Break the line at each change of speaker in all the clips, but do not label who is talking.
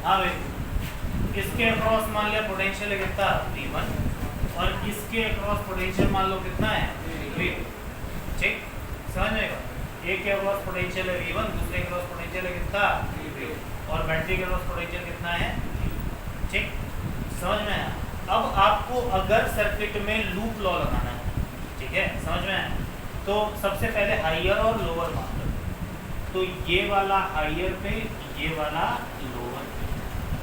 हाँ भाई, इसके अक्रॉस मान लिया पोटेंशियल है कितना V1 और इसके अक्रॉस पोटेंशियल मान लो कितना है V2। ठीक, समझ में आएगा। एक के अक्रॉस पोटेंशियल है V1, दूसरे के अक्रॉस पोटेंशियल है कितना V2 और बैटरी के अक्रॉस पोटेंशियल कितना है। ठीक, समझ में आया। अब आपको अगर सर्किट में लूप लॉ लगाना है, ठीक है, समझ में आया, तो सबसे पहले हाइयर और लोअर मान लो। तो ये वाला हाइयर पे, ये वाला लोअर पे,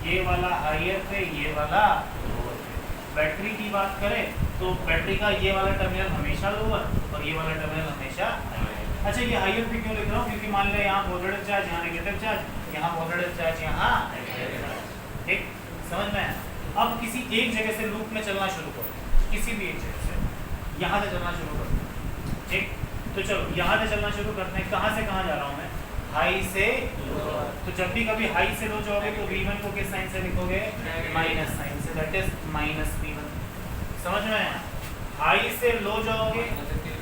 ये वाला हाइयर पे, ये वाला लोअर पे। बैटरी की बात करें तो बैटरी का ये वाला टर्मिनल हमेशा लोअर और ये वाला टर्मिनल हमेशा हाइयर। अच्छा, ये हाइयर पे क्यों लिख रहा हूँ, क्योंकि मान लिया यहाँ पॉजिटिव चार्ज, यहाँ नेगेटिव चार्ज, यहाँ पॉजिटिव चार्ज, यहाँ नेगेटिव चार्ज। ठीक, समझ में आया। अब किसी एक जगह से लूप में चलना शुरू करो, किसी भी एक जगह से यहाँ से चलना शुरू करो। ठीक, तो चलो यहाँ से चलना शुरू करते हैं। कहाँ से कहाँ जा रहा हूँ मैं, हाई से लो। तो जब भी कभी हाई से लो जाओगे तो V1 को किस साइन से लिखोगे, माइनस साइन से, दैट इज माइनस V1। समझ में आया। हाई से लो जाओगे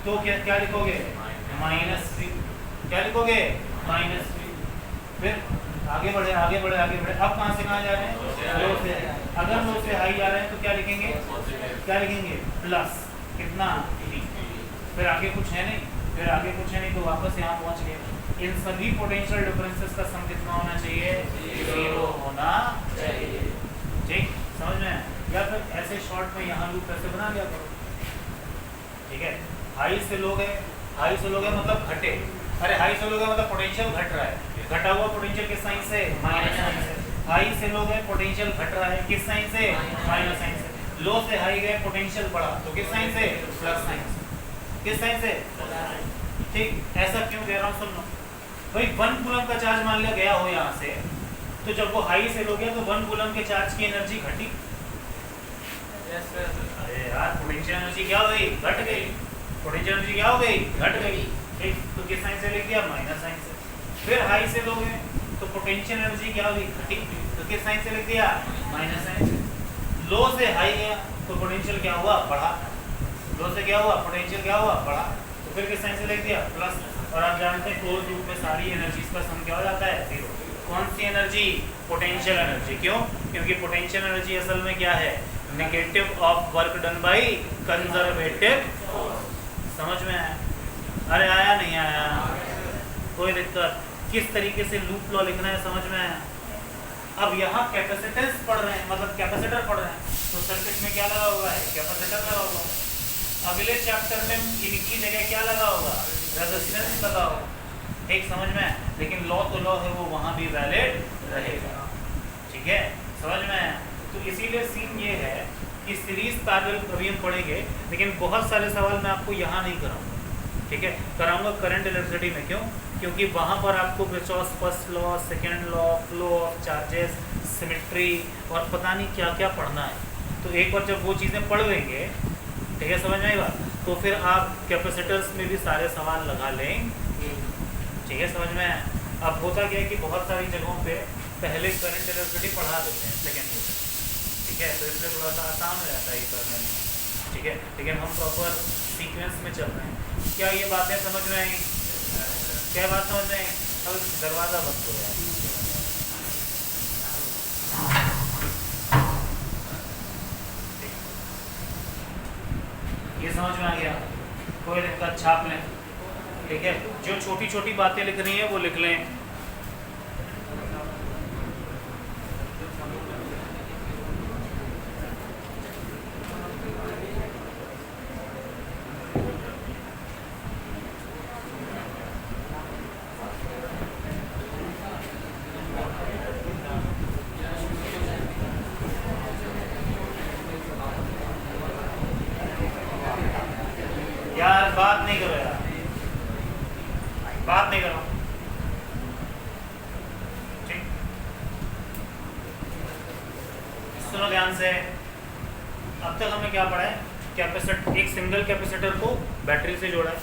तो क्या लिखोगे, माइनस V। क्या लिखोगे, माइनस V। फिर आगे बढ़े आगे बढ़े आगे बढ़े। अब कहाँ से कहाँ जा रहे हैं, लो से। अगर लो से हाई जा रहे हैं तो क्या लिखेंगे, क्या लिखेंगे, प्लस कितना V। फिर आगे कुछ है नहीं, फिर आगे कुछ है नहीं, तो वापस यहाँ पहुँच गए। इन सभी पोटेंशियल डिफरेंसेस का सम कितना होना चाहिए, 0 होना चाहिए। ठीक, समझ में। या फिर ऐसे शॉर्ट में यहाँ लूप कैसे बना लिया करो। ठीक है, हाई से लोग है, हाई से लोग है मतलब घटे। अरे हाई से लोग है मतलब पोटेंशियल घट रहा है, घटा हुआ पोटेंशियल किस साइन से, माइनस साइन से। हाई से लोग है पोटेंशियल घट रहा है, किस साइन से, माइनस साइन से। लो से हाई गए पोटेंशियल बढ़ा, तो किस साइन से, प्लस साइन से। किस साइन से। ठीक, ऐसा क्यों कह रहा हूँ, सुन लो भाई। 1 कूलम का चार्ज मान लिया गया हो यहाँ से, तो जब वो हाई से लो गया तो 1 कूलम के चार्ज की एनर्जी घटी। अरे यार, पोटेंशियल एनर्जी क्या हो गई, घट गई। पोटेंशियल एनर्जी क्या हो गई, घट गई। ठीक, तो किस साइन से लिख दिया, माइनस साइन से। फिर हाई से लोगे तो पोटेंशियल एनर्जी क्या हुई, घटी, तो किस साइन से लिख दिया, माइनस साइन से। लो से हाई गया तो पोटेंशियल क्या हुआ, बढ़ा। लो से क्या हुआ, पोटेंशियल क्या हुआ, बढ़ा, तो फिर किस साइन से लिख दिया, प्लस। और आप जानते हैं क्लोज लूप में सारी एनर्जीज का सम क्या हो जाता है, 0। कौन सी एनर्जी, पोटेंशियल एनर्जी। क्यों, क्योंकि पोटेंशियल एनर्जी असल में क्या है, negative of work done by conservative force. समझ में आया। अरे आया नहीं आया, कोई दिक्कत। किस तरीके से लूप लॉ लिखना है, समझ में आया। अब यहाँ कैपेसिटेंस पढ़ रहे हैं, मतलब कैपेसिटर पढ़ रहे हैं, तो सर्किट में क्या लगा हुआ है, कैपेसिटर लगा हुआ है। अगले चैप्टर में इनकी जगह क्या लगा होगा, रेजिस्टेंस लगा होगा। ठीक, समझ में। लेकिन लॉ तो लॉ है, वो वहाँ भी वैलिड रहेगा। ठीक है, समझ में। तो इसीलिए सीन ये है कि सीरीज पैरेलल कभी हम पढ़ेंगे, लेकिन बहुत सारे सवाल मैं आपको यहाँ नहीं कराऊंगा। ठीक है, कराऊंगा करंट इलेक्ट्रिसिटी में। क्यों, क्योंकि वहाँ पर आपको Kirchhoff first law, second law, flow of charges, symmetry और पता नहीं क्या क्या पढ़ना है। तो एक बार जब वो चीज़ें पढ़ लेंगे, ठीक है, समझ में आएगा, तो फिर आप कैपेसिटर्स में भी सारे सवाल लगा लेंगे। ठीक है, समझ में। अब होता क्या है कि बहुत सारी जगहों पे पहले करंट इलेक्ट्रिसिटी पढ़ा देते हैं सेकेंड ईयर में। ठीक है, तो इसलिए थोड़ा सा आसान हो जाता है ये करने में। ठीक है, लेकिन हम प्रॉपर सीक्वेंस में चल रहे हैं। क्या ये बातें समझ में आई, क्या बात समझ में आई। अब दरवाज़ा बंद हो गया। ये समझ में आ गया, कोई दिक्कत, छाप लें। ठीक है, जो छोटी छोटी बातें लिख रही हैं वो लिख लें। यार बात नहीं करो, यार बात नहीं करो। ठीक, सुनो ध्यान से। अब तक हमने क्या पढ़ा है, कैपेसिटर, एक सिंगल कैपेसिटर को बैटरी से जोड़ा है।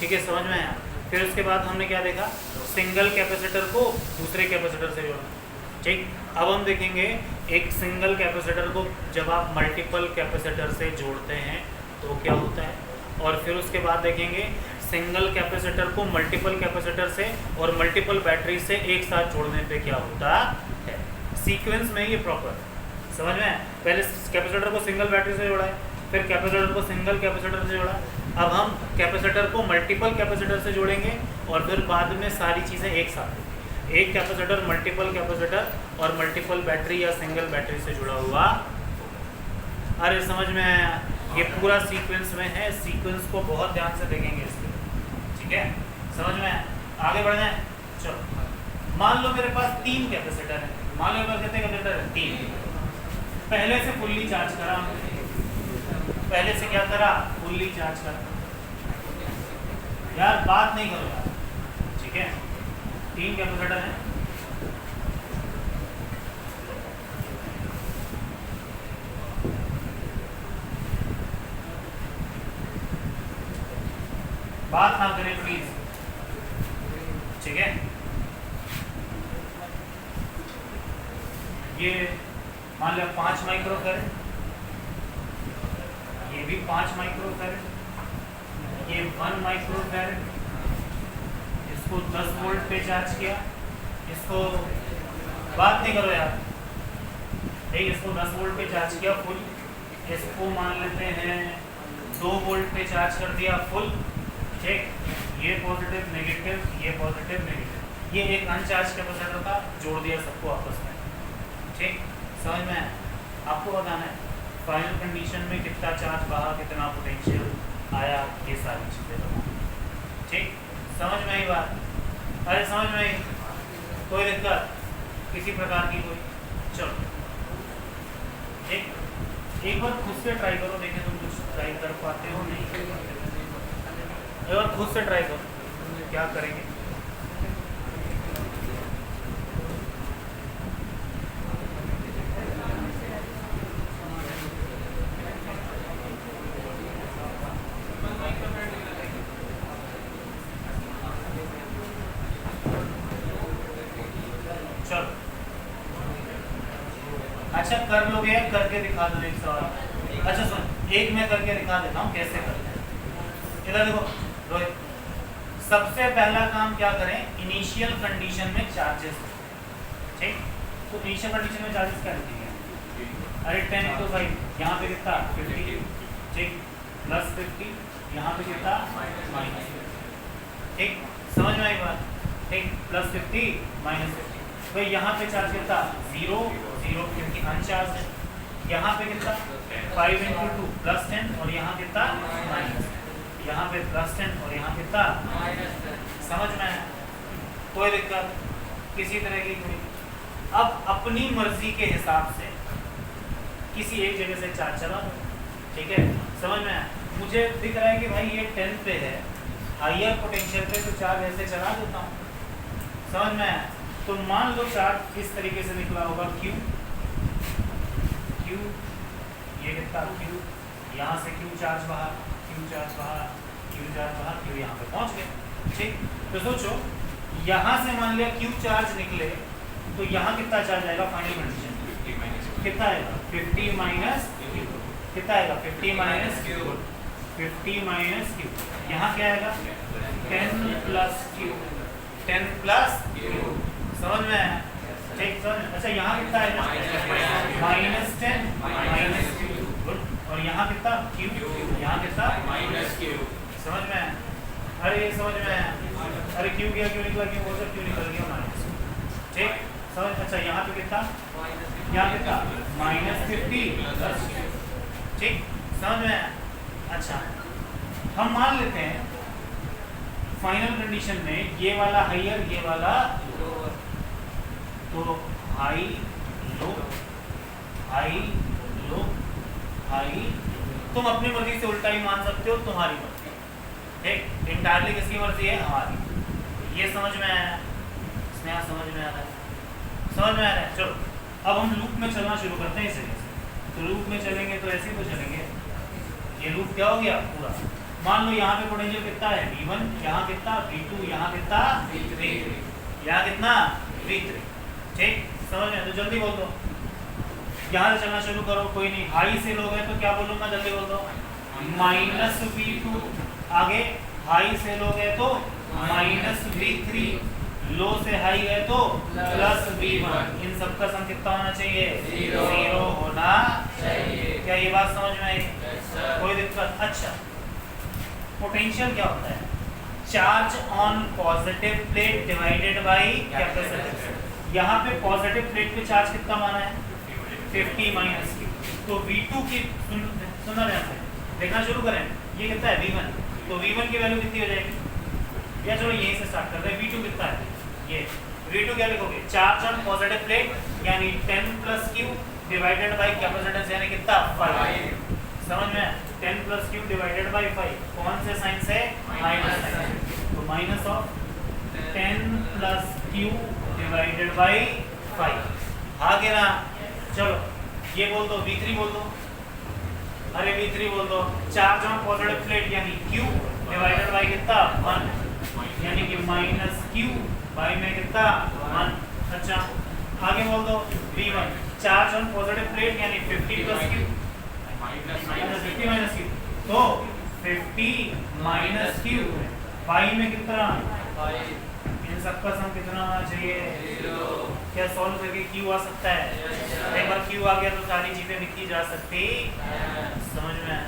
ठीक है, समझ में आया। फिर उसके बाद हमने क्या देखा, सिंगल कैपेसिटर को दूसरे कैपेसिटर से जोड़ा। ठीक, अब हम देखेंगे एक सिंगल कैपेसिटर को जब आप मल्टीपल कैपेसिटर से जोड़ते हैं तो क्या होता है, और फिर उसके बाद देखेंगे सिंगल कैपेसिटर को मल्टीपल कैपेसिटर से और मल्टीपल बैटरी से एक साथ जोड़ने पे क्या होता है। सीक्वेंस में ये प्रॉपर समझ में। पहले कैपेसिटर को सिंगल बैटरी से जोड़ा है, फिर कैपेसिटर को सिंगल कैपेसिटर से जोड़ा। अब हम कैपेसिटर को मल्टीपल कैपेसिटर से जोड़ेंगे और फिर बाद में सारी चीज़ें एक साथ, एक कैपेसिटर मल्टीपल कैपेसिटर और मल्टीपल बैटरी या सिंगल बैटरी से जुड़ा हुआ। अरे समझ में आया? ये पूरा सीक्वेंस में है, सीक्वेंस को बहुत ध्यान से देखेंगे इसके, ठीक है? समझ में आया? आगे बढ़ जाए। चलो मान लो मेरे पास 3 कैपेसिटर है, मान लो मेरे पास कितने कैपेसिटर है? 3। पहले से फुल्ली चार्ज करा, पहले से क्या करा? फुल्ली चार्ज करा। यार बात नहीं करो यार, ठीक है? 3 कैपेसिटर हैं, बात ना करें प्लीज, ठीक है? ये मान लिया 5 माइक्रोफैरड, ये भी 5 माइक्रोफैरड, ये 1 माइक्रोफैरड। इसको 10 वोल्ट पे चार्ज किया, इसको बात नहीं करो यार, ठीक? इसको 10 वोल्ट पे चार्ज किया फुल, इसको मान लेते हैं 2 वोल्ट पे चार्ज कर दिया फुल, ठीक? ये पॉजिटिव नेगेटिव, ये पॉजिटिव नेगेटिव, ये एक अनचार्ज कैपेसिटर था, जोड़ दिया सबको आपस में, ठीक? समझ में आया? आपको बताना है फाइनल कंडीशन में कितना चार्ज बहा, कितना पोटेंशियल आया, ये सारी चीज़ें बताना, ठीक? समझ में आई बात? अरे समझ में आई? कोई दिक्कत किसी प्रकार की कोई? चलो ठीक, एक बार खुद से ट्राई करो, देखें तुम कुछ ट्राई कर पाते हो नहीं। एक बार खुद से ट्राई करो, क्या करेंगे? चलो अच्छा कर लोगे, करके दिखा दो एक सवाल। अच्छा सुन, एक मैं करके दिखा देता हूँ कैसे करते हैं। इधर देखो रोहित, सबसे पहला काम क्या करें? इनिशियल कंडीशन में चार्जेस, ठीक? तो इनिशियल कंडीशन में चार्जेस क्या लिखेंगे? अरे 10 × 5, यहाँ पे कितना? 50, ठीक? प्लस 50, यहाँ पे कितना? माइनस, ठीक? समझ में आई बात? ठीक, प्लस 50 माइनस 50। भाई यहाँ पे चार्ज कितना? 0 0 क्योंकि अनचार्ज है। यहाँ पे कितना? 5 × 2 प्लस 10 और यहाँ कितना? माइनस, यहाँ पे प्लस 10 और यहाँ कितना? समझ में आया? कोई दिक्कत किसी तरह की कोई? अब अपनी मर्जी के हिसाब से किसी एक जगह से चार्ज चला दो, ठीक है? समझ में आया? मुझे दिख रहा है कि भाई ये 10 पे है, हायर पोटेंशियल पे, तो चार्ज ऐसे चला देता हूँ। समझ में आया? तो मान लो चार्ज इस तरीके से निकला होगा Q, ये कितना? Q, यहाँ से Q चार्ज बाहर, Q चार्ज बाहर, Q चार्ज बाहर, Q यहाँ पे पहुँच गए, ठीक? तो सोचो यहाँ से मान लिया Q चार्ज निकले, तो यहाँ कितना चार्ज आएगा? फाइनल कंडीशन कितना आएगा? 50 माइनस Q, कितना आएगा? 50 माइनस Q, 50 माइनस Q, यहाँ क्या आएगा? 10 प्लस Q, 10 प्लस Q। समझ में आया? ठीक, समझ। अच्छा यहाँ कितना है? Minus 10 minus Q, good. और यहाँ कितना? Q, यहाँ कितना? Minus Q। समझ में आया? अरे ये समझ में आया? अरे Q गया, क्यों निकला? क्यों वो सब क्यों निकल गया? माइनस, ठीक? समझ? अच्छा यहाँ पे कितना? यहाँ कितना? माइनस 50 प्लस Q, ठीक? समझ में आया? अच्छा हम मान लेते हैं फाइनल कंडीशन में ये वाला हाइयर, ये वाला लोअर, तो high low, high low, high. तुम अपनी मर्जी से उल्टा ही मान सकते हो, तुम्हारी मर्जी, ठीक? इंटायरली किसकी मर्जी है? हमारी। ये समझ में आया? स्नेहा समझ में आ रहा है? समझ में आ रहा है? चलो अब हम लूप में चलना शुरू करते हैं इस जगह से। तो लूप में चलेंगे तो ऐसे ही तो चलेंगे। ये लूप क्या हो गया? पूरा। मान लो यहाँ पे पोटेंशियल कितना है? V1, यहाँ कितना? V2, यहाँ कितना? V3, यहाँ कितना? V3, ठीक? समझ में? तो जल्दी बोल दो, यहाँ से चलना शुरू करो। कोई नहीं, हाई से लोग हैं तो क्या बोलूँगा? जल्दी बोल दो, माइनस V2। आगे हाई से लोग हैं तो माइनस V3, लो से हाई गए तो प्लस v1, इन सबका सम कितना होना चाहिए? 0 होना चाहिए। क्या ये बात समझ में आई? कोई दिक्कत? अच्छा, पोटेंशियल क्या होता है? Charge on positive plate divided by capacitance. यहाँ पे पॉजिटिव प्लेट पे चार्ज कितना माना है? 50 माइनस q। तो v2 की सुनना ध्यान से, देखना शुरू करें। ये कितना है? v1। तो v1 की वैल्यू कितनी हो जाएगी? या चलो यहीं से स्टार्ट करते हैं। v2 कितना है? ये v2 क्या लिखोगे? चार्ज ऑन पॉजिटिव प्लेट यानी 10 plus q divided bye capacitance यानी कितना? 5। समझ में? 10 प्लस q डिवाइडेड बाय 5 कौन से साइन से? Minus sine. तो minus of 10 plus q divided by 5 आ गया ना? चलो ये बोल दो, v3 बोल दो। अरे v3 बोल दो। चार्ज ऑन पॉजिटिव प्लेट यानी q डिवाइडेड बाय कितना? 1 यानी कि माइनस q बाय में कितना? 1। अच्छा आगे बोल दो v1। Charge on positive plate यानी 50 plus q minus 50 minus q। तो 50 माइनस q बाई में कितना? इन सबका सम कितना होना चाहिए? 0। क्या सॉल्व करके q आ सकता है? एक बार q आ गया तो सारी चीजें लिखी जा सकती। समझ में?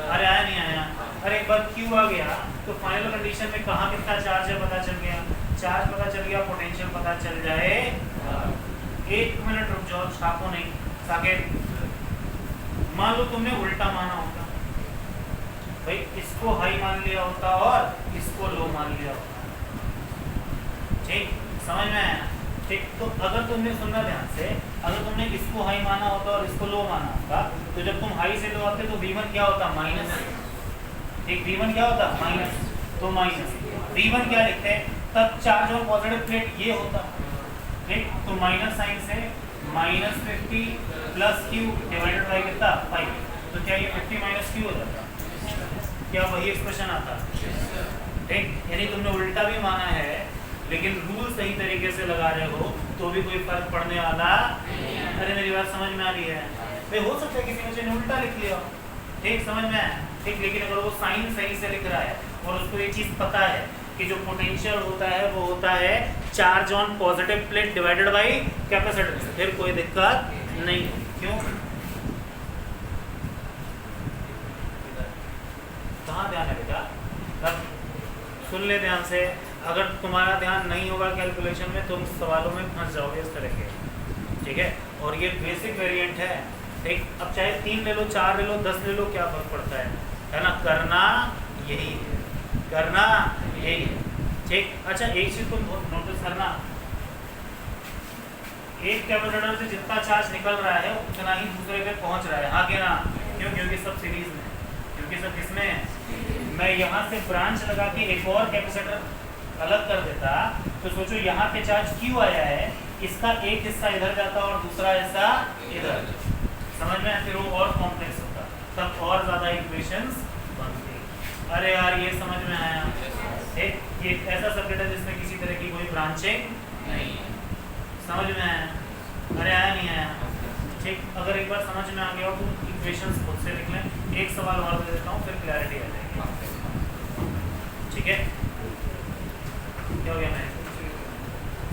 अरे आया नहीं आया? अरे एक बार q आ गया तो फाइनल कंडीशन में कहाँ कितना चार्ज है पता चल गया। चार्ज पता चल गया, पोटेंशियल पता चल जाए। 1 मिनट रुक जाओ, छापो नहीं। साकेत मान लो तुमने उल्टा माना होता भाई, इसको हाई मान लिया होता और इसको लो मान लिया होता। ठीक, समझ में आया? ठीक, तो अगर तुमने सुनना ध्यान से, अगर तुमने इसको हाई माना होता और इसको लो माना होता तो जब तुम हाई से लो आते तो v1 क्या होता? माइनस। ठीक, v1 क्या होता? माइनस। तो माइनस v1 क्या लिखते हैं? तब चार्ज ऑन पॉजिटिव प्लेट ये होता। ठीक, तो माइनस साइन से minus 50 plus q divided bye कितना? 5। तो क्या ये 50 माइनस q हो जाता? क्या वही एक्सप्रेशन आता? ठीक, यानी तुमने उल्टा भी माना है लेकिन रूल सही तरीके से लगा रहे हो तो भी कोई फर्क पड़ने वाला। अरे मेरी बात समझ में आ रही है? भाई हो सकता है किसी बच्चे ने उल्टा लिख लिया। ठीक, समझ में आया? ठीक, लेकिन अगर वो साइन सही से लिख रहा है और उसको ये चीज़ पता है कि जो पोटेंशियल होता है वो होता है charge on positive plate divided by capacitance, फिर कोई दिक्कत नहीं। क्यों? कहाँ ध्यान है बेटा? अब सुन ले ध्यान से। अगर तुम्हारा ध्यान नहीं होगा कैलकुलेशन में तुम सवालों में फंस जाओगे इस तरह के। ठीक है, और ये बेसिक वेरिएंट है। ठीक, अब चाहे 3 ले लो, 4 ले लो, 10 ले लो, क्या फर्क पड़ता है ना? करना यही है, करना यही है। ठीक, अच्छा एक चीज तुम नोटिस करना, एक कैपेसिटर से जितना चार्ज निकल रहा है उतना ही दूसरे पे पहुंच रहा है। हाँ क्या ना? क्यों? क्योंकि सब सीरीज में, क्योंकि सब किसमें है? मैं यहाँ से ब्रांच लगा के एक और कैपेसिटर अलग कर देता तो सोचो यहाँ पे चार्ज क्यों आया है, इसका एक हिस्सा इधर जाता और दूसरा हिस्सा इधर। समझ में? फिर वो और कॉम्प्लेक्स होता, तब और ज़्यादा इक्वेशंस बनती। अरे यार ये समझ में आया? एक ऐसा सर्किट है जिसमें किसी तरह की कोई ब्रांचिंग नहीं है। समझ में आया? अरे आया नहीं आया? ठीक, अगर एक बार समझ में आ गया हो तो इक्वेशंस खुद से लिख लें। एक सवाल और दे देता हूँ फिर क्लैरिटी आ जाएगी। ठीक है, क्या हो गया? मैं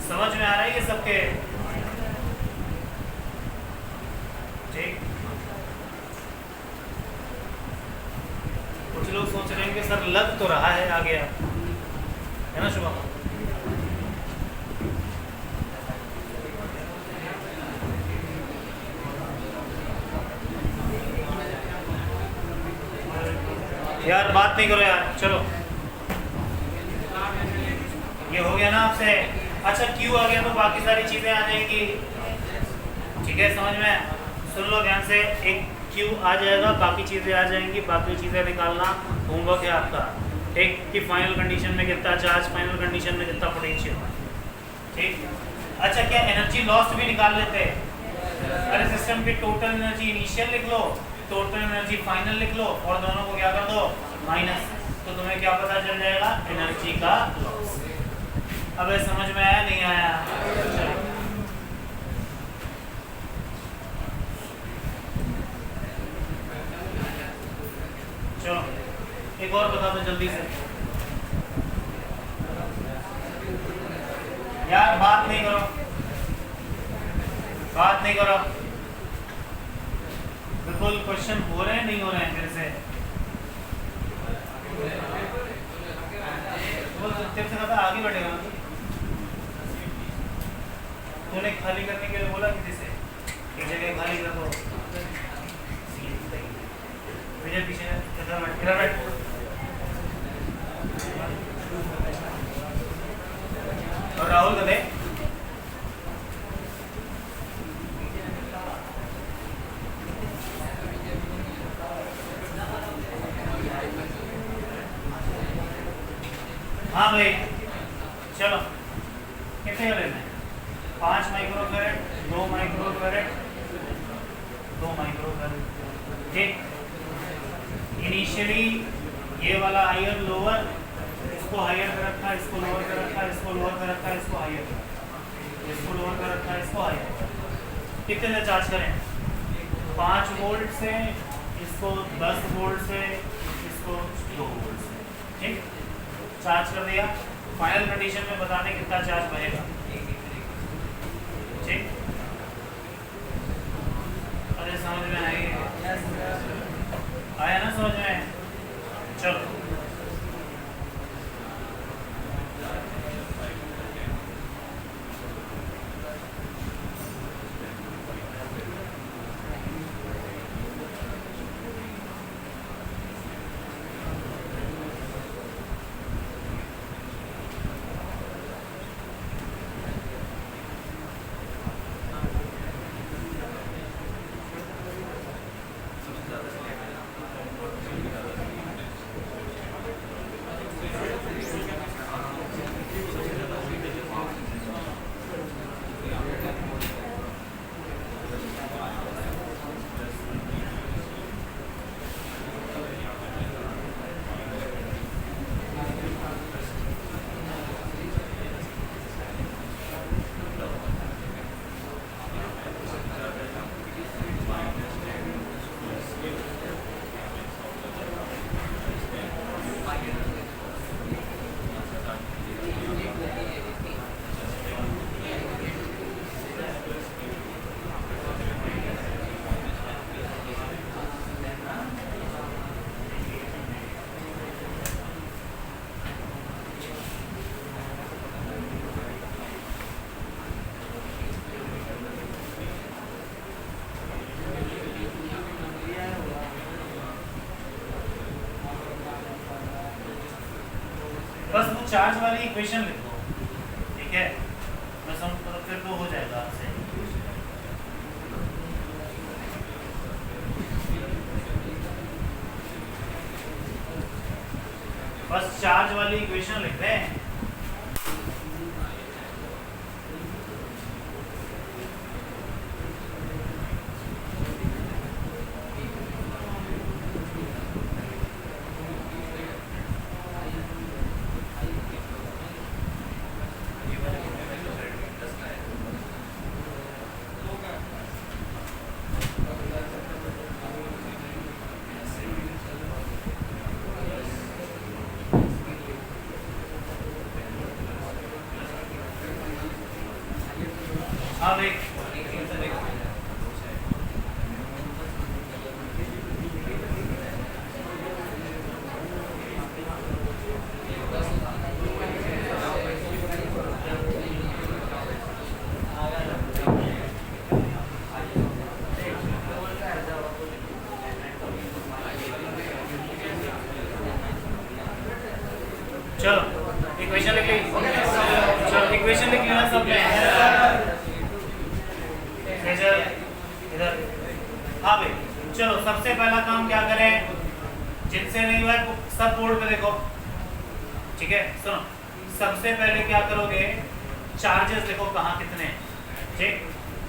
समझ में आ रहा है ये सबके? ठीक, कुछ लोग सोच रहे हैं कि सर लग तो रहा है आ गया है ना शुभम? यार बात नहीं करो यार, चलो ये हो गया ना आपसे? अच्छा क्यू आ गया तो बाकी सारी चीजें आ जाएंगी। ठीक है, समझ में? सुन लो ध्यान से, एक क्यू आ जाएगा, बाकी चीजें आ जाएंगी। बाकी चीजें निकालना होमवर्क है आपका। ठीक, कि फाइनल कंडीशन में कितना चार्ज, फाइनल कंडीशन में कितना पोटेंशियल। ठीक, अच्छा क्या एनर्जी लॉस्ट भी निकाल लेते हैं? अरे सिस्टम की टोटल एनर्जी इनिशियल लिख लो, टोटल एनर्जी फाइनल लिख लो और दोनों को क्या कर दो? माइनस। तो तुम्हें क्या पता चल जाएगा? एनर्जी का लॉस। अब समझ में आया नहीं आया? चलो एक और बता दो जल्दी से। यार बात नहीं करो, बात नहीं करो। बिल्कुल क्वेश्चन हो रहे हैं नहीं हो रहे हैं फिर से? वो तेरे से ज़्यादा आगे बढ़ेगा। तूने खाली करने के लिए बोला किसी से? एक जगह खाली कर दो। पीछे पीछे इधर बैठ, इधर बैठ। और राहुल को दे। हाँ भाई चलो, कितने का लेना है? 5 माइक्रोफैरेड, 2 माइक्रोफैरेड, 2 माइक्रोफैरेड। ठीक, इनिशियली ये वाला हायर लोअर, इसको हायर कर रखा है, इसको लोअर कर रखा है, इसको लोअर कर रखा है, इसको हायर कर रखा है, इसको लोअर कर रखा है, इसको हायर कर रखा है। कितने से चार्ज करें? 5 वोल्ट से, इसको 10 वोल्ट से, इसको 2 वोल्ट से। ठीक, चार्ज कर दिया। फाइनल कंडीशन में बताने कितना चार्ज बनेगा। ठीक, अरे समझ में आया ना? समझ में? चलो बस वो चार्ज वाली इक्वेशन लिख दो। ठीक है, मैं समझ तो फिर तो हो जाएगा आपसे। बस चार्ज वाली इक्वेशन लिख रहे हैं। हाँ भाई, चलो इक्वेशन लिख ली। चलो इक्वेशन लिख लेना सबने। इधर हाँ भाई, चलो सबसे पहला काम क्या करें? जिनसे नहीं हुआ है सब बोर्ड पे देखो। ठीक है, सुनो, सबसे पहले क्या करोगे? चार्जेस देखो कहाँ कितने हैं। ठीक,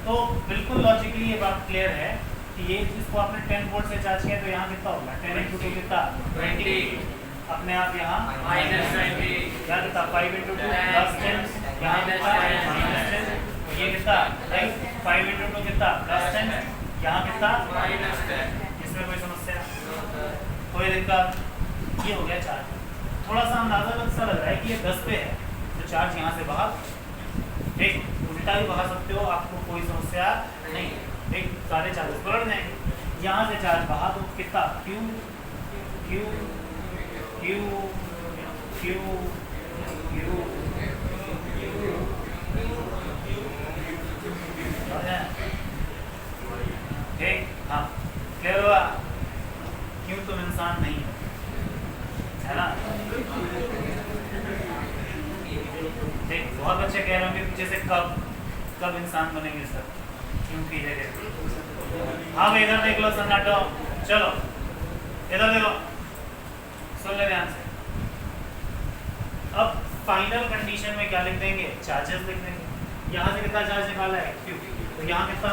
तो बिल्कुल लॉजिकली ये बात क्लियर है कि ये इसको आपने 10 वोल्ट से चार्ज किया तो यहाँ कितना होगा? 10 × 2 कितना? 20। अपने आप यहाँ -20 क्या कितना? 5 × 2 +10 यहाँ कितना? -10। ये कितना? राइट, 5 × 2 कितना? +10 यहाँ कितना? -10। इसमें कोई समस्या, कोई दिक्कत? ये हो गया चार्ज। थोड़ा सा अंदाजा सा लग रहा है कि ये 10 पे है तो चार्ज यहाँ से बाहर ठीक, उल्टा भी बहा सकते हो, आपको कोई समस्या नहीं है। ठीक, सारे चार्जेस पलट जाएंगे। यहाँ से चार्ज बहा तो कितना Q Q Q Q Q ठीक, हाँ क्लियर हुआ? क्यों तुम इंसान नहीं है ना? ठीक, बहुत बच्चे कह रहे होंगे पीछे से कब इंसान बनेंगे सर, क्यों की जगह। हाँ भाई इधर देख लो सन्नाटो, चलो इधर देखो, सुन ले ध्यान से। अब फाइनल कंडीशन में क्या लिख देंगे? चार्जेस लिख देंगे। यहाँ से कितना चार्ज निकाला है? क्यू। तो यहाँ कितना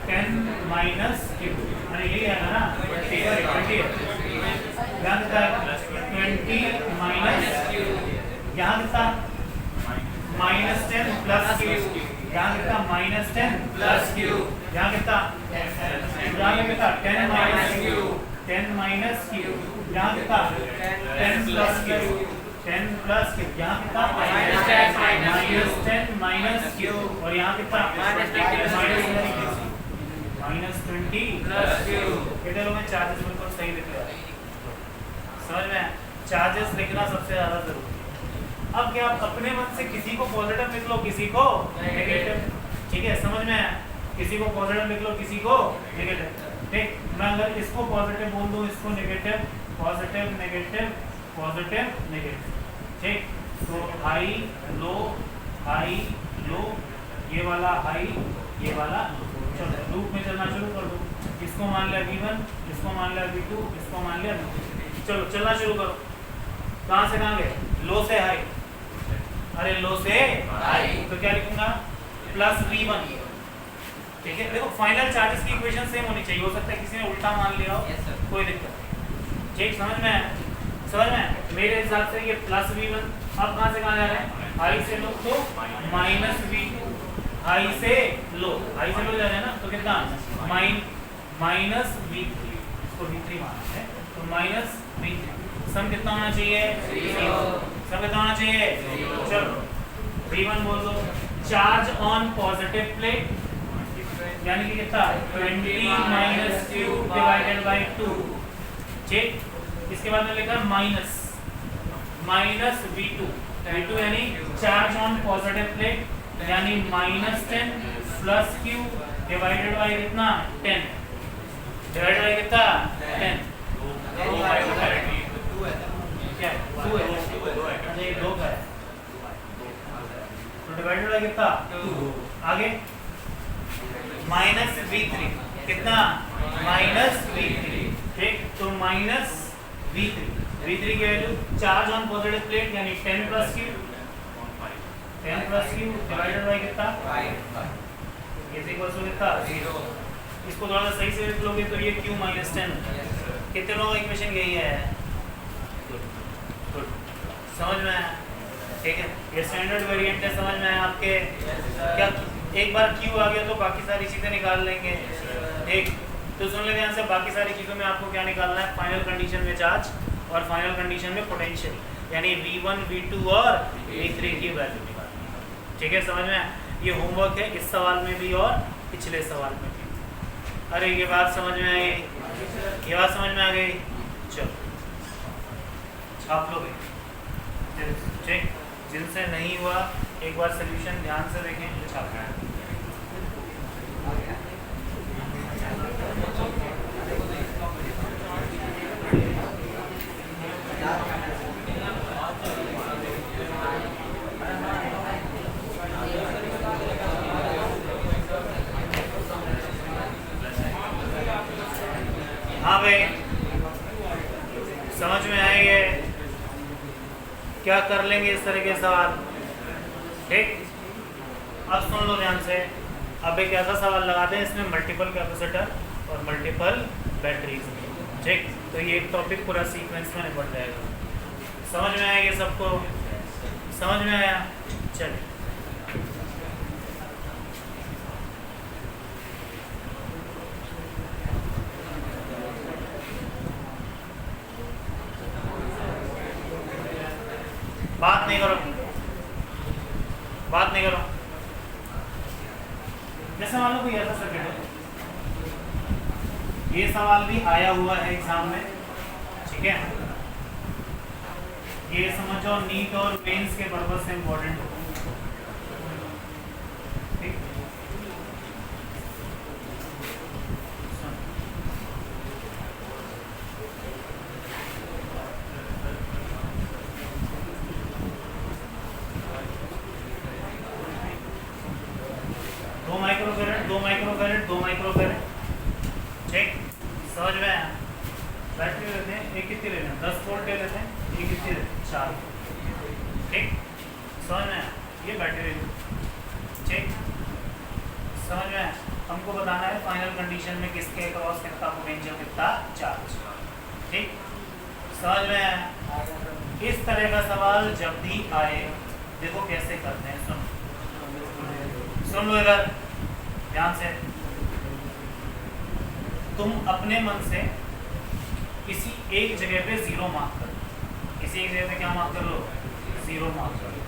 10 माइनस क्यू, अरे यही है ना 20 यहाँ कितना है 20 माइनस क्यू, यहाँ कितना माइनस 10 प्लस क्यू, यहाँ कितना माइनस 10 प्लस क्यू, यहाँ कितना 10 माइनस क्यू, 10 माइनस क्यू, यहाँ कितना 10 प्लस क्यू, 10 प्लस क्यू, यहाँ कितना माइनस 10 माइनस क्यू, और यहाँ कितना माइनस 20 प्लस क्यू। कितने लोगों में चार्जेस बिल्कुल सही लिख रहे हैं? समझ में? चार्जेस लिखना सबसे ज़्यादा जरूरी है। अब क्या आप अपने मन से किसी को पॉजिटिव लिख लो, किसी को नेगेटिव, ठीक है? समझ में? किसी को पॉजिटिव लिख लो, किसी को नेगेटिव। ठीक, मैं अगर इसको पॉजिटिव बोल दूँ, इसको negative, positive negative, positive negative, ठीक? तो हाई लो, ये वाला हाई, ये वाला लो। चलो लूप में चलना शुरू कर दो। इसको मान लिया V1, इसको मान लिया V2, इसको मान लिया V3। चलो चलना शुरू करो। कहाँ से कहाँ गए? लो से हाई, अरे लो से हाई, तो क्या लिखूंगा प्लस V1। ठीक है, देखो फाइनल चार्जेस की इक्वेशन सेम होनी चाहिए। हो सकता है किसी ने उल्टा मान लिया हो, कोई दिक्कत नहीं। ठीक, समझ में? समझ में? मेरे हिसाब से ये प्लस V1। अब कहाँ से कहाँ जा रहे हैं? हाई से लो तो माइनस V2, हाई से लो जा रहे हैं ना, तो कितना माइनस V3, इसको V3 माना है, तो माइनस V3। सम कितना होना चाहिए? सम कितना होना चाहिए? चलो V1 बोल दो। चार्ज ऑन पॉजिटिव प्लेट यानी कि कितना 20 माइनस क्यू डिवाइडेड बाई 2। ठीक, इसके बाद में लिखा माइनस V2 यानी चार्ज ऑन पॉजिटिव प्लेट यानी minus 10 plus Q divided by कितना 10, डिवाइडेड बाई कितना 10, क्या 2 है, अरे 2 का है, तो डिवाइडेड बाई कितना 2। आगे माइनस V3 कितना माइनस V3। ठीक, तो माइनस V3 की value charge on positive plate यानी 10 plus Q, 10 plus Q divided by कितना 5, इज इक्वल टू कितना 0। इसको थोड़ा सा सही से लिख लोगे तो ये q माइनस 10। कितने लोगों का इक्वेशन यही है? गुड, समझ में आया? ठीक है, ये स्टैंडर्ड वेरिएंट है, समझ में आया आपके? क्या एक बार q आ गया तो बाकी सारी चीज़ें निकाल लेंगे। एक तो सुन ले ध्यान से, बाकी सारी चीज़ों में आपको क्या निकालना है? फाइनल कंडीशन में चार्ज और फाइनल कंडीशन में पोटेंशियल, यानी V1, V2 और V3 की वैल्यू निकालनी है। ठीक है, समझ में? ये होमवर्क है इस सवाल में भी और पिछले सवाल में भी। अरे ये बात समझ में आई? ये बात समझ में आ गई? चलो छाप लो भाई। ठीक, जिनसे नहीं हुआ एक बार सोल्यूशन ध्यान से देखें, तो छाप लें। हाँ भाई समझ में आएंगे? क्या कर लेंगे इस तरह के सवाल? ठीक, अब सुन लो ध्यान से। अब एक ऐसा सवाल लगाते हैं, इसमें मल्टीपल कैपेसिटर और मल्टीपल बैटरीज। ठीक, तो ये एक टॉपिक पूरा सीक्वेंस में निपट जाएगा। समझ में आएगा सबको? समझ में आया? चलिए बात नहीं करो, बात नहीं करो। जैसे मान लो कोई ऐसा सर्किट है, ये सवाल भी आया हुआ है एग्जाम में, ठीक है, ये समझो नीट और मेंस के पर्पस से इम्पोर्टेंट हो, ठीक। दो माइक्रोफेरेड, ठीक, समझ में आया। बैटरी लेते हैं, एक कितनी लेते हैं, 10 वोल्ट ले लेते हैं, एक कितनी लेते हैं, 4, ठीक, समझ में आया। ये बैटरी, ठीक, समझ में आया। हमको बताना है फाइनल कंडीशन में किसके क्रॉस कितना पोटेंशियल, कितना चार्ज, ठीक, समझ में आया। इस तरह का सवाल जब भी आए, देखो कैसे करते हैं, सुन लो इधर ध्यान से। तुम अपने मन से किसी एक जगह पे 0 मार्क करो, किसी एक जगह पे क्या मार्क कर लो, 0 मार्क कर लो,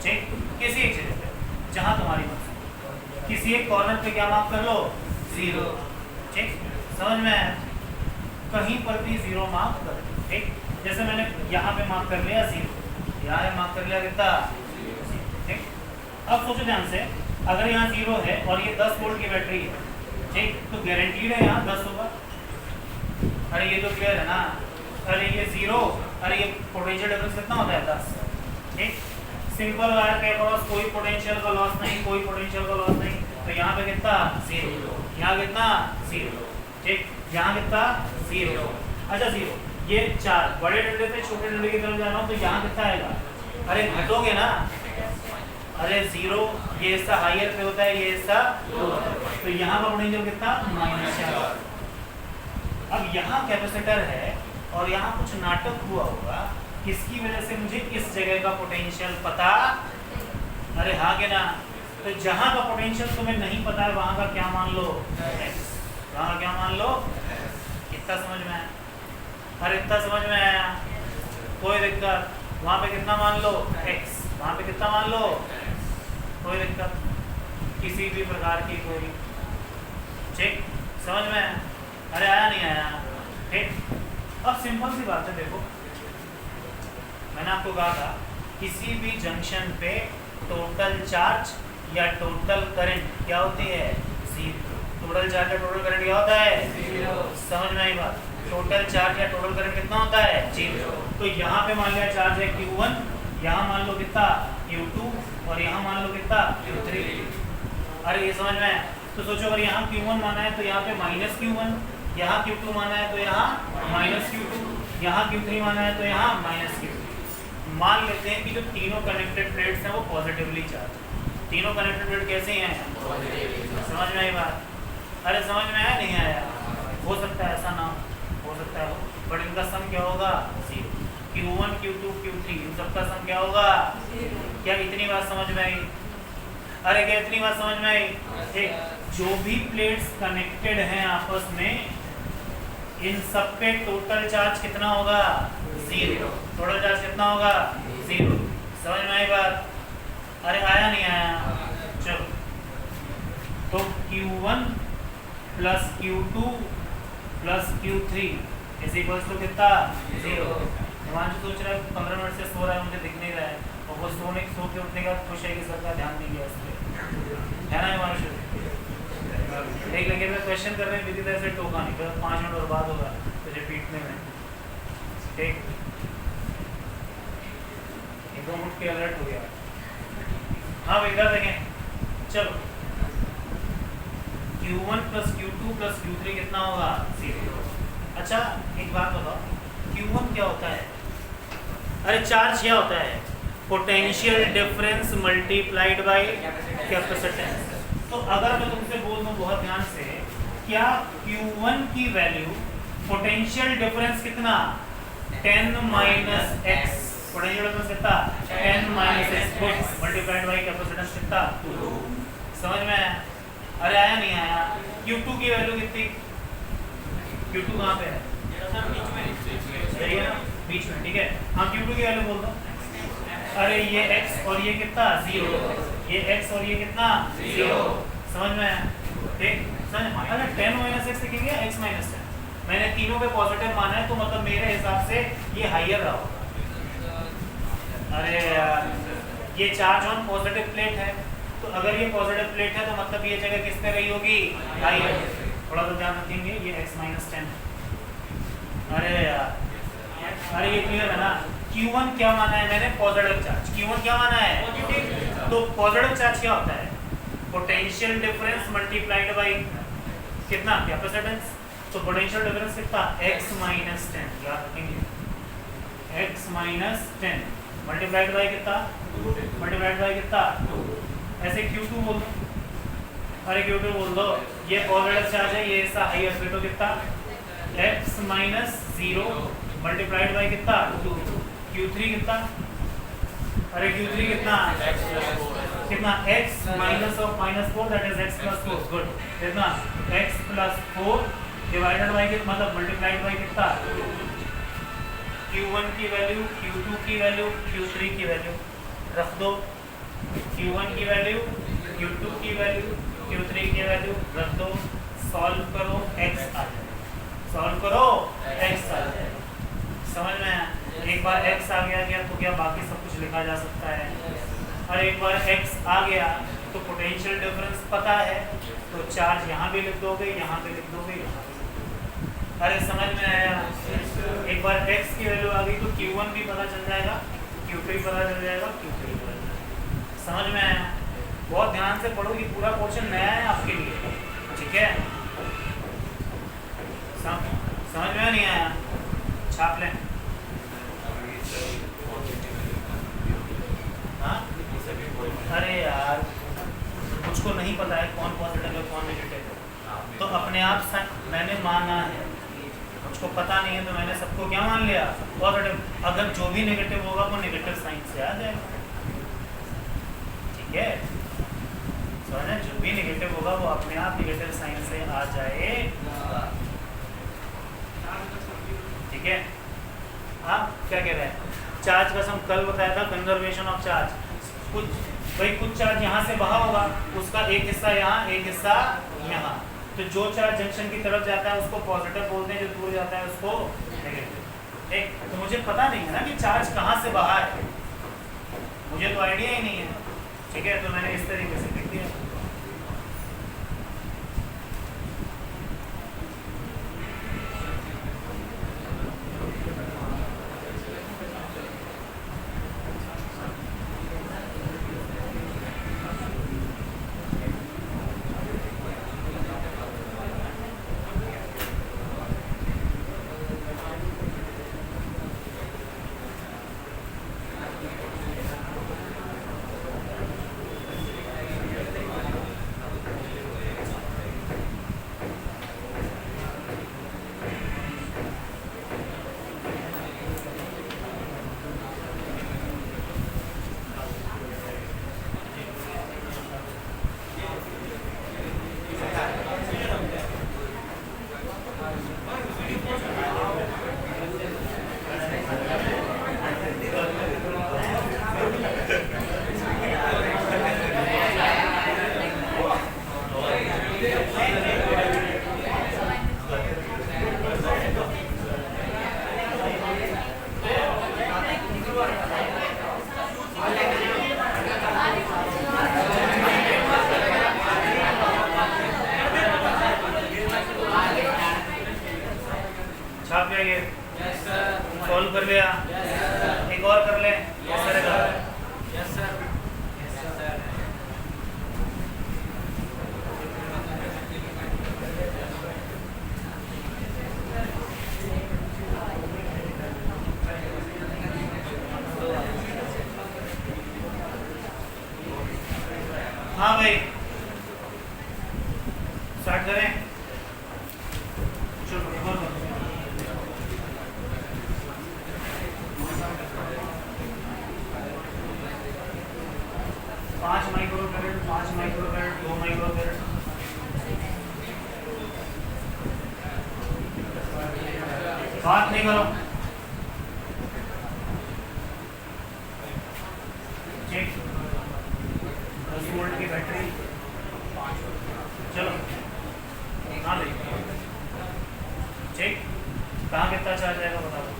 ठीक, किसी एक जगह पे जहां तुम्हारी मन, किसी एक कॉर्नर पे क्या मार्क कर लो, 0, ठीक, समझ में आया। कहीं पर भी 0 मार्क कर, ठीक। जैसे मैंने यहाँ पे मार्क कर लिया 0, यहाँ मार्क कर लिया कितना, ठीक। अब सोचो ध्यान से, अगर यहाँ 0 है और ये 10 वोल्ट की बैटरी है, ठीक, तो गारंटीड है यहाँ 10 होगा। अरे ये तो क्लियर है ना। अरे ये 0, अरे ये पोटेंशियल डिफरेंस कितना होता है, 10, ठीक। सिंपल वायर के अक्रॉस कोई पोटेंशियल का लॉस नहीं, कोई पोटेंशियल का लॉस नहीं, तो यहाँ पे कितना 0, यहाँ कितना 0, ठीक, यहाँ कितना 0। अच्छा 0, ये 4 बड़े डंडे पे छोटे डंडे की तरफ जाना हो तो यहाँ कितना आएगा, अरे घटोगे ना, अरे 0, ये हिस्सा हायर पे होता है, ये हिस्सा लो, तो यहाँ का पोटेंशियल कितना, -4। अब यहाँ कैपेसिटर है और यहाँ कुछ नाटक हुआ होगा, किसकी वजह से मुझे इस जगह का पोटेंशियल पता, अरे हाँ के ना। तो जहाँ का पोटेंशियल तुम्हें नहीं पता है वहाँ का क्या मान लो, x, वहाँ का क्या मान लो, इतना समझ में आया, अरे इतना समझ में आया, कोई दिक्कत। वहाँ पे कितना मान लो, x, वहाँ पे कितना मान लो, कोई दिक्कत, किसी भी प्रकार की कोई, ठीक, समझ में आया। अरे आया नहीं आया, ठीक। अब सिंपल सी बात है, देखो मैंने आपको कहा था किसी भी जंक्शन पे टोटल चार्ज या टोटल करंट क्या होती है, 0। टोटल चार्ज या टोटल करंट क्या होता है, 0। समझ में आई बात। टोटल चार्ज या टोटल करंट कितना होता है, 0। तो यहाँ पे मान लिया चार्ज है Q1, यहाँ मान लो कितना Q2 और यहाँ मान लो कितना Q3। अरे ये समझ में आया। तो सोचो अगर यहाँ Q1 माना है तो यहाँ पे -Q1, यहाँ Q2 माना है तो यहाँ -Q2, यहाँ Q3 माना है तो यहाँ -Q3। मान लेते हैं कि जो तीनों कनेक्टेड प्लेट्स हैं वो पॉजिटिवली चार्ज, तीनों कनेक्टेड प्लेट कैसे हैं, समझ में आई बात। अरे समझ में आया नहीं आया, हो सकता है ऐसा ना हो सकता है, बट इनका सम क्या होगा, 0। Q1 Q2 Q3 इन सबका सम क्या होगा, क्या इतनी बात समझ में आई, अरे क्या इतनी बात समझ में आई। एक जो भी प्लेट्स कनेक्टेड हैं आपस में, इन सब पे टोटल चार्ज कितना होगा, 0। टोटल चार्ज कितना होगा, 0। समझ में आई बात। अरे आया नहीं आया, चलो तो Q1 plus Q2 plus Q3 is equals to कितना, 0। हिमांशु सोच रहा है 15 मिनट से सो रहा है, मुझे दिख नहीं रहा है, और वो सो के उठने का खुश है कि सर का ध्यान नहीं गया इस पर, है ना हिमांशु। एक लगे मैं क्वेश्चन कर रहे हैं विधि तरह से टोका नहीं, फिर 5 मिनट बर्बाद होगा तो रिपीटने में, ठीक। एकदम उठ के अलर्ट हो गया। हाँ भाई इधर देखें, चलो Q1 plus Q2 plus Q3 कितना होगा, 0। अच्छा एक बात बताओ, Q1 क्या होता है, अरे चार्ज क्या होता है, potential difference multiplied by capacitance. तो अगर मैं तुमसे बोल दूं बहुत ध्यान से, क्या Q1 की वैल्यू पोटेंशियल डिफरेंस कितना, 10 - x, पोटेंशियल डिफरेंस कितना, 10 - x मल्टीप्लाइड बाय कैपेसिटेंस कितना, 2। समझ में आया। अरे आया नहीं आया। Q2 की वैल्यू कितनी, Q2 कहाँ पे है, बीच में, ठीक है। हाँ Q2 की वैल्यू बोल दो, अरे ये x और ये कितना 0, ये x और ये कितना 0, समझ में आया? ठीक, समझ। अरे 10 माइनस एक्स लिखेंगे या x माइनस 10, मैंने तीनों पे पॉजिटिव माना है तो मतलब मेरे हिसाब से ये हाइयर रहा होगा। अरे यार ये चार्ज ऑन पॉजिटिव प्लेट है, तो अगर ये पॉजिटिव प्लेट है तो मतलब ये जगह किस पे रही होगी, हाइयर। थोड़ा तो ध्यान रखेंगे, ये x माइनस 10। अरे यार, अरे ये क्लियर है ना? Q1 क्या माना है मैंने, पॉजिटिव चार्ज। Q1 क्या माना है, तो पॉजिटिव चार्ज क्या होता है, पोटेंशियल डिफरेंस मल्टीप्लाइड बाय कितना, कैपेसिटेंस। तो पोटेंशियल डिफरेंस कितना, x माइनस 10, याद रखेंगे x माइनस 10 मल्टीप्लाइड बाय कितना, मल्टीप्लाइड बाय कितना, ऐसे Q2 बोल दो। अरे Q2 बोल दो, ये पॉजिटिव चार्ज है, ये ऐसा हाइयर पे, तो कितना x माइनस 0 मल्टीप्लाइड बाय कितना, Q3 कितना, अरे Q3 कितना, कितना x minus of minus 4 that is x plus 4, good. कितना x प्लस 4 डिवाइडेड बाय कितना, मतलब मल्टीप्लाइड बाय कितना, Q1 की वैल्यू, Q2 की वैल्यू, Q3 की वैल्यू रख दो। Q1 की वैल्यू, Q2 की वैल्यू, Q3 की वैल्यू रख दो। सॉल्व करो, x आ जाए, सॉल्व करो x आ जाए, समझ में आया? एक बार x आ गया तो क्या बाकी सब कुछ लिखा जा सकता है। और एक बार x आ गया तो पोटेंशियल डिफरेंस पता है, तो चार्ज यहाँ भी लिख दोगे, यहाँ पे लिख दोगे, यहाँ पे लिख दोगे। अरे समझ में आया? एक बार x की वैल्यू आ गई तो Q1 भी पता चल जाएगा, Q2 पता चल जाएगा, Q3 पता चल जाएगा। समझ में आया? बहुत ध्यान से पढ़ो, ये पूरा क्वेश्चन नया है आपके लिए, ठीक है? समझ में नहीं आया, छाप लें। हाँ? अरे यार मुझको नहीं पता है कौन पॉजिटिव है कौन नेगेटिव है, तो अपने आप मैंने माना है, मुझको पता नहीं है तो मैंने सबको क्या मान लिया, पॉजिटिव। अगर जो भी नेगेटिव होगा वो नेगेटिव साइन से आ जाएगा, ठीक है? समझना, जो भी नेगेटिव होगा वो अपने आप नेगेटिव साइन से आ जाएगा, ठीक है? आप क्या कह रहे हैं, चार्ज का हम कल बताया था, कंजर्वेशन ऑफ चार्ज। कुछ भाई कुछ चार्ज यहाँ से बहा होगा, उसका एक हिस्सा यहाँ, एक हिस्सा यहाँ, तो जो चार्ज जंक्शन की तरफ जाता है उसको पॉजिटिव बोलते हैं, जो दूर जाता है उसको नेगेटिव। एक तो मुझे पता नहीं है ना कि चार्ज कहाँ से बहा है, मुझे तो आइडिया ही नहीं है, ठीक है? तो मैंने इस तरीके से लिख दिया। सॉल्व कर लिया, एक और कर ले, हाँ भाई स्टार्ट करें। चलो 5 माइक्रोफैरड, 5 माइक्रोफैरड, 2 माइक्रोफैरड, बात नहीं करो। वोल्ट की बैटरी। चलो हाँ ले ठीक, कहाँ कितना चार्ज आएगा बता दो।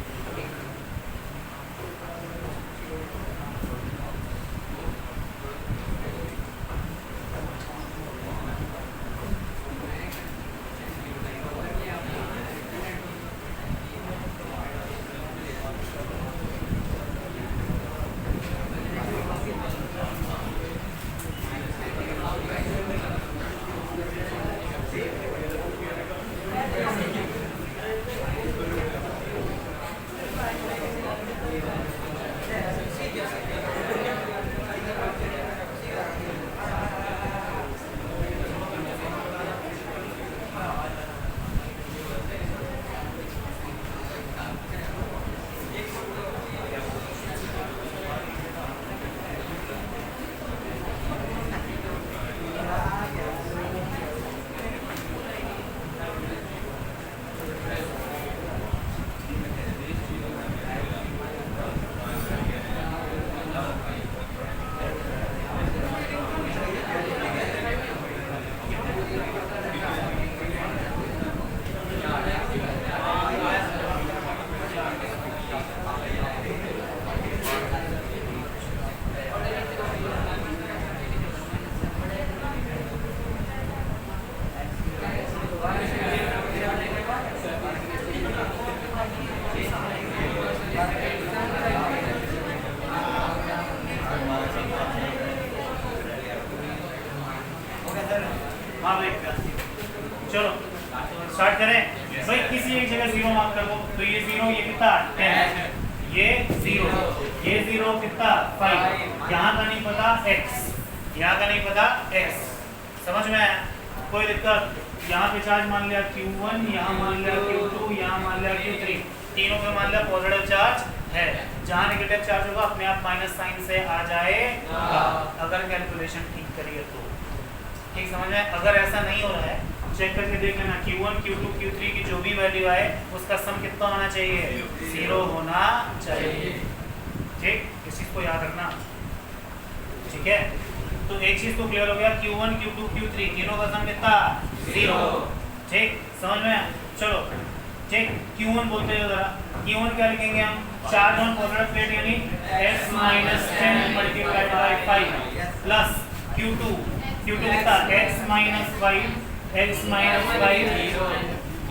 हाँ भाई चलो स्टार्ट करें भाई। किसी एक जगह जीरो मार्क कर दो, तो ये जीरो, ये कितना 10, ये जीरो कितना 5, यहाँ का नहीं पता x, यहाँ का नहीं पता x, समझ में आया? कोई दिक्कत? यहाँ पे चार्ज मान लिया Q1, यहाँ मान लिया Q2, यहाँ मान लिया Q3, तीनों पे मान लिया पॉजिटिव चार्ज है। जहाँ नेगेटिव चार्ज होगा अपने आप माइनस साइन से आ जाएगा, अगर कैलकुलेशन ठीक करिए तो। ठीक समझ में? अगर ऐसा नहीं हो रहा है चेक करके देख लेना, Q1, Q2, Q3 की जो भी वैल्यू आए उसका सम कितना होना चाहिए? 0 होना चाहिए। ठीक, इस चीज को याद रखना। ठीक है, तो एक चीज तो क्लियर हो गया, Q1, Q2, Q3 तीनों का सम कितना? 0। ठीक, समझ में? चलो ठीक, Q1 बोलते हैं जरा। Q1 क्या लिखेंगे हम? चार्ज ऑन पॉजिटिव प्लेट यानी x - 10 multiplied by 5 plus Q2 कितना? x - 5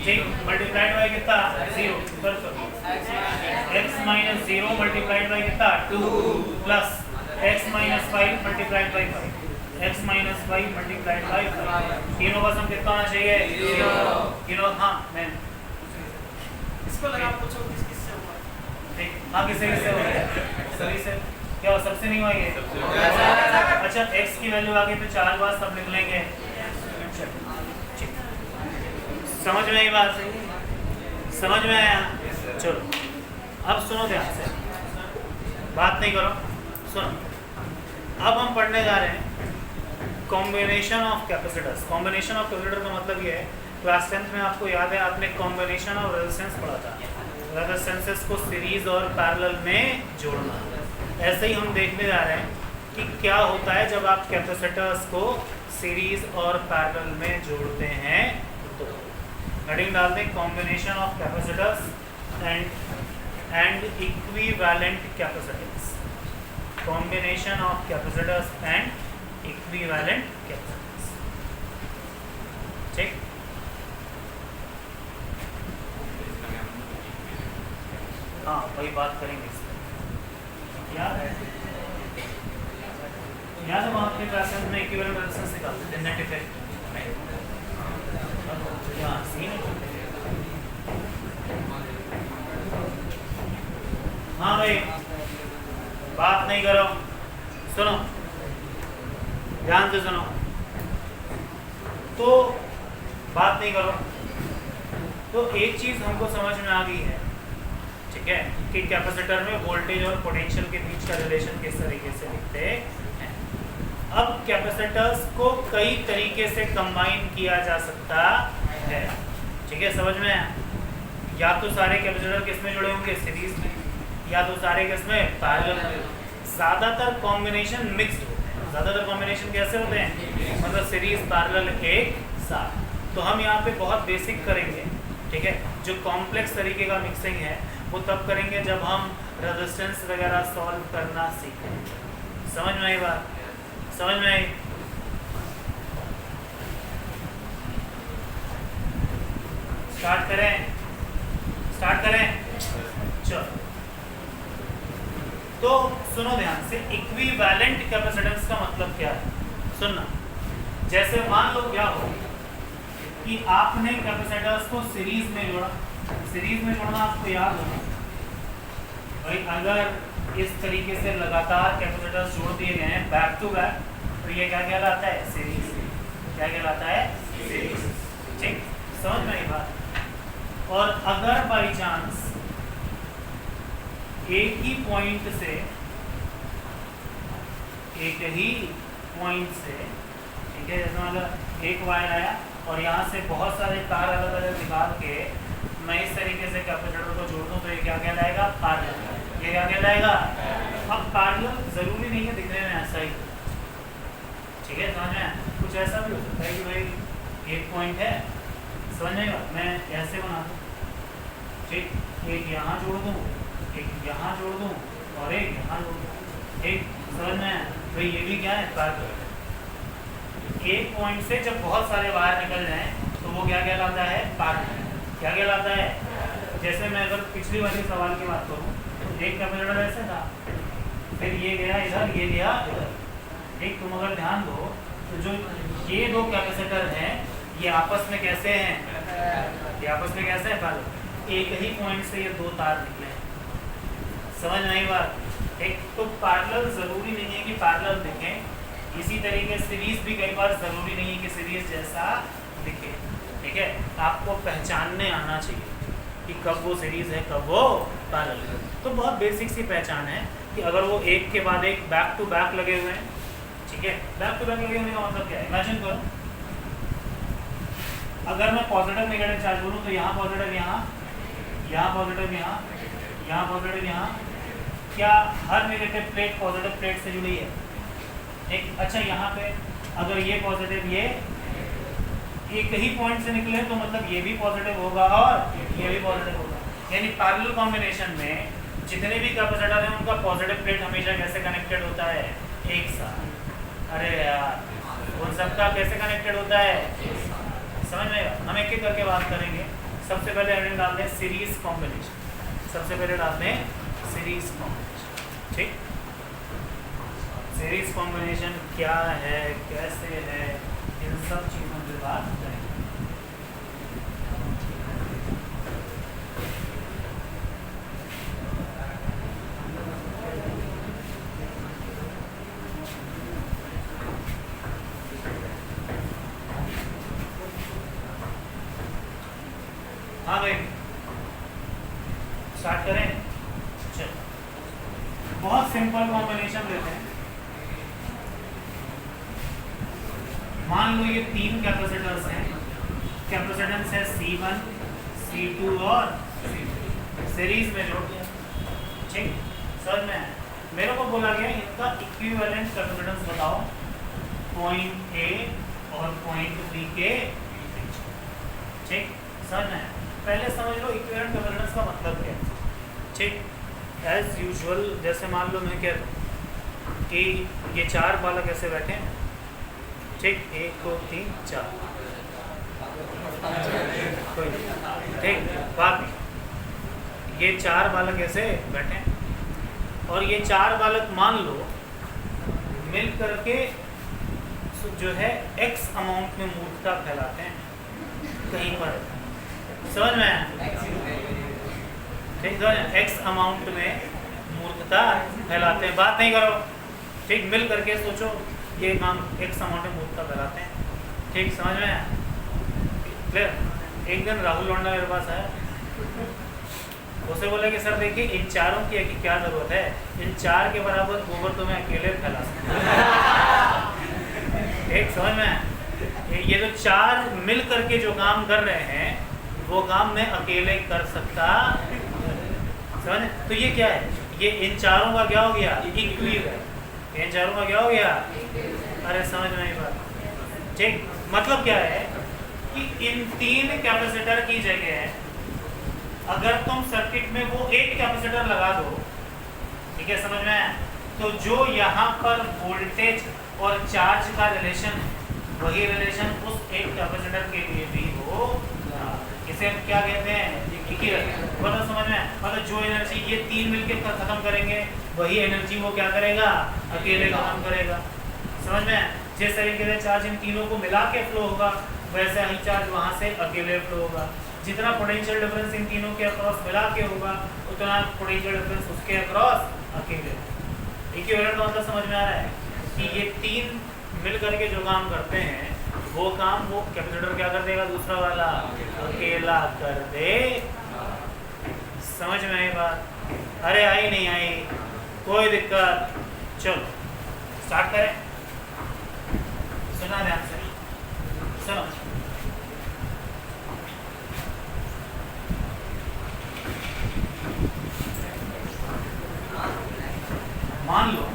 ठीक, मल्टीप्लाइड बाय कितना? 0 कर सकते, x - 0 मल्टीप्लाइड बाय कितना? 2 plus x - 5 multiplied by 5, x - 5 multiplied by 5, तीनों का सम कितना होना चाहिए? 0। तीनों, हाँ मैं
इसको लगा पूछो किस किस से हुआ?
ठीक, हाँ किससे किससे हो रहा है? सभी से। क्या सबसे नहीं हुआ ये? अच्छा, x की वैल्यू आगे पे 4 बार सब लिख लेंगे। समझ में आई बात? समझ में आया? चलो अब सुनो ध्यान से, बात नहीं करो, सुनो। अब हम पढ़ने जा रहे हैं combination of capacitors. Combination of capacitor का मतलब ये है, क्लास 10th में आपको याद है आपने कॉम्बिनेशन ऑफ रेजिस्टेंस पढ़ा था, रेजिस्टेंसेस को सीरीज और पैरेलल में जोड़ना। ऐसे ही हम देखने जा रहे हैं कि क्या होता है जब आप कैपेसिटर्स को सीरीज और पैरेलल में जोड़ते हैं। तो हेडिंग डाल दें, combination of capacitors and equivalent capacitors. Combination of capacitors and equivalent capacitors. ठीक, हाँ वही बात करेंगे इस पर। याद है हम आपके क्लासेस में इक्विवेलेंट रेजिस्टेंस निकालते थे, नेट इफेक्ट। हाँ भाई बात नहीं करो, सुनो ध्यान से सुनो। तो बात नहीं करो, तो एक चीज हमको समझ में आ गई है, ठीक है, कि कैपेसिटर में वोल्टेज और पोटेंशियल के बीच का रिलेशन किस तरीके से लिखते हैं। अब कैपेसिटर्स को कई तरीके से कंबाइन किया जा सकता है, ठीक है, समझ में आया? या तो सारे कैपेसिटर किस में जुड़े होंगे? सीरीज में, या तो सारे किस में? पैरेलल में। ज़्यादातर कॉम्बिनेशन मिक्स्ड होते हैं, ज़्यादातर कॉम्बिनेशन कैसे होते हैं, मतलब सीरीज पैरेलल एक साथ। तो हम यहाँ पे बहुत बेसिक करेंगे, ठीक है। जो कॉम्प्लेक्स तरीके का मिक्सिंग है वो तब करेंगे जब हम रेजिस्टेंस वगैरह सॉल्व करना सीखें। समझ में आई बात, समझ में आई? स्टार्ट करें, स्टार्ट करें, चलो। तो सुनो ध्यान से, इक्विवेलेंट कैपेसिटेंस का मतलब क्या है, सुनना। जैसे मान लो क्या हो कि आपने कैपेसिटर्स को सीरीज में जोड़ा, सीरीज में जोड़ना आपको याद होगा भाई, अगर इस तरीके से लगातार कैपेसिटर्स जोड़ दिए गए हैं बैक टू बैक, तो ये क्या कहलाता है, सीरीज। क्या कहलाता है, सीरीज। ठीक, समझ में आई बात? और अगर बाई चांस एक ही पॉइंट से, एक ही पॉइंट से, ठीक है, जैसे मतलब एक वायर आया और यहाँ से बहुत सारे तार अलग अलग निकाल के मैं इस तरीके से कैपेसिटर को जोड़ दूँ तो ये क्या कहलाएगा, पैरेलल। ये क्या कहलाएगा? अब पैरेलल जरूरी नहीं है दिखने में ऐसा ही, ठीक है, समझ में? कुछ ऐसा भी हो सकता है कि भाई एक पॉइंट है, समझ में, मैं ऐसे बना दूँ, ठीक, एक यहाँ जोड़ दूँ, एक यहाँ जोड़ दूँ और एक यहाँ जोड़ दूँ, ठीक, समझ में? भाई ये भी क्या है, पैरेलल। एक पॉइंट से जब बहुत सारे वायर निकल जाएं तो वो क्या कहलाता है, पैरेलल। क्या कहलाता है? जैसे मैं अगर पिछली वाली सवाल की बात करूँ, एक कैपेसिटर ऐसे था, फिर ये गया इधर, ये गया इधर, ठीक। तुम अगर ध्यान दो तो जो ये दो कैपेसिटर हैं ये आपस में कैसे हैं, ये आपस में कैसे हैं, पैरेलल। एक ही पॉइंट से ये दो तार निकले हैं, समझ में आई बात? एक तो पैरेलल जरूरी नहीं है कि पैरेलल दिखें, इसी तरीके सीरीज भी कई बार जरूरी नहीं है कि सीरीज जैसा दिखे, ठीक है। आपको पहचानने आना चाहिए कि कब वो सीरीज है, कब वो पैरेलल है। तो बहुत बेसिक सी पहचान है कि अगर वो एक के बाद एक बैक टू बैक लगे हुए हैं, ठीक है, बैक टू बैक लगे होने का मतलब क्या है, इमेजिन करो अगर मैं पॉजिटिव नेगेटिव चार्ज बोलूँ तो यहाँ पॉजिटिव, यहाँ, यहाँ पॉजिटिव, यहाँ, यहाँ पॉजिटिव, यहाँ। क्या हर नेगेटिव प्लेट पॉजिटिव प्लेट से जुड़ी है? एक, अच्छा यहाँ पे अगर ये पॉजिटिव, ये एक ही पॉइंट से निकले तो मतलब ये भी पॉजिटिव होगा और ये भी पॉजिटिव होगा। यानी पैरेलल कॉम्बिनेशन में जितने भी कैपेसिटर हैं उनका पॉजिटिव प्लेट हमेशा कैसे कनेक्टेड होता है, एक साथ। अरे यार उन सबका कैसे कनेक्टेड होता है, समझ में? हम एक एक करके बात करेंगे। सबसे पहले हेडिंग डालते हैं सीरीज कॉम्बिनेशन, सबसे पहले डालते हैं सीरीज कॉम्बिनेशन, ठीक। सीरीज कॉम्बिनेशन क्या है, कैसे है, इन सब चीज़ों की बात करेंगे। हाँ भाई स्टार्ट करें, चलो। बहुत सिंपल कॉम्बिनेशन लेते हैं। मान लो ये तीन कैपेसिटर्स हैं, कैपेसिटेंस है C1, C2 और C3, सीरीज में जोड़ दिया, ठीक। सर में मेरे को बोला गया इनका इक्विवेलेंट कैपेसिटेंस बताओ पॉइंट A और पॉइंट B के, ठीक। सर में पहले समझ लो इक्विवेलेंट कैपेसिटेंस का मतलब क्या है, ठीक। एज यूजुअल जैसे मान लो मैं कह दूँ कि ये चार बालक ऐसे बैठे हैं, ठीक, 1 2 3 4, ठीक, बात नहीं, ये चार बालक ऐसे बैठे हैं और ये चार बालक मान लो मिल करके जो है x अमाउंट में मूर्खता फैलाते हैं कहीं पर, समझ में? ठीक, x अमाउंट में मूर्खता फैलाते हैं, बात नहीं करो, ठीक। मिल करके सोचो ये काम एक अमाउंट में मूर्खता फैलाते हैं, ठीक, समझ में? क्लियर? एक दिन राहुल लोंडा मेरे पास आया, उसे बोला कि सर देखिए इन चारों की क्या ज़रूरत है, इन चार के बराबर गोबर तो मैं अकेले फैला सकता, ठीक, समझ में? ये जो चार मिल करके जो काम कर रहे हैं वो काम मैं अकेले कर सकता, समझ? तो ये क्या है, ये इन चारों का क्या हो गया, इक्विवेलेंट, इन चारों का क्या हो गया? अरे समझ में नहीं बात। ठीक, मतलब क्या है कि इन 3 कैपेसिटर की जगह अगर तुम सर्किट में वो एक कैपेसिटर लगा दो, ठीक है, समझ में, तो जो यहाँ पर वोल्टेज और चार्ज का रिलेशन है वही रिलेशन उस एक कैपेसिटर के लिए भी हो। इसे हम क्या कहते हैं? मतलब समझ में, मतलब जो एनर्जी ये 3 मिलके खत्म करेंगे वही एनर्जी वो क्या करेगा? अकेले खत्म करेगा। समझ में, जिस तरीके से चार्ज इन तीनों को मिला के फ्लो होगा वैसे ही चार्ज वहाँ से अकेले फ्लो होगा। जितना पोटेंशियल डिफरेंस इन तीनों के अक्रॉस मिला के होगा उतना पोटेंशियल डिफरेंस उसके अक्रॉस अकेले। इक्विवेलेंट का मतलब समझ में आ रहा है कि ये 3 मिल करके जो काम करते हैं वो काम वो कैपेसिटर क्या कर देगा? दूसरा वाला अकेला कर दे। समझ में आई बात? अरे आई नहीं आई? कोई दिक्कत? चलो स्टार्ट करें। सुना ध्यान से, सुनो। मान लो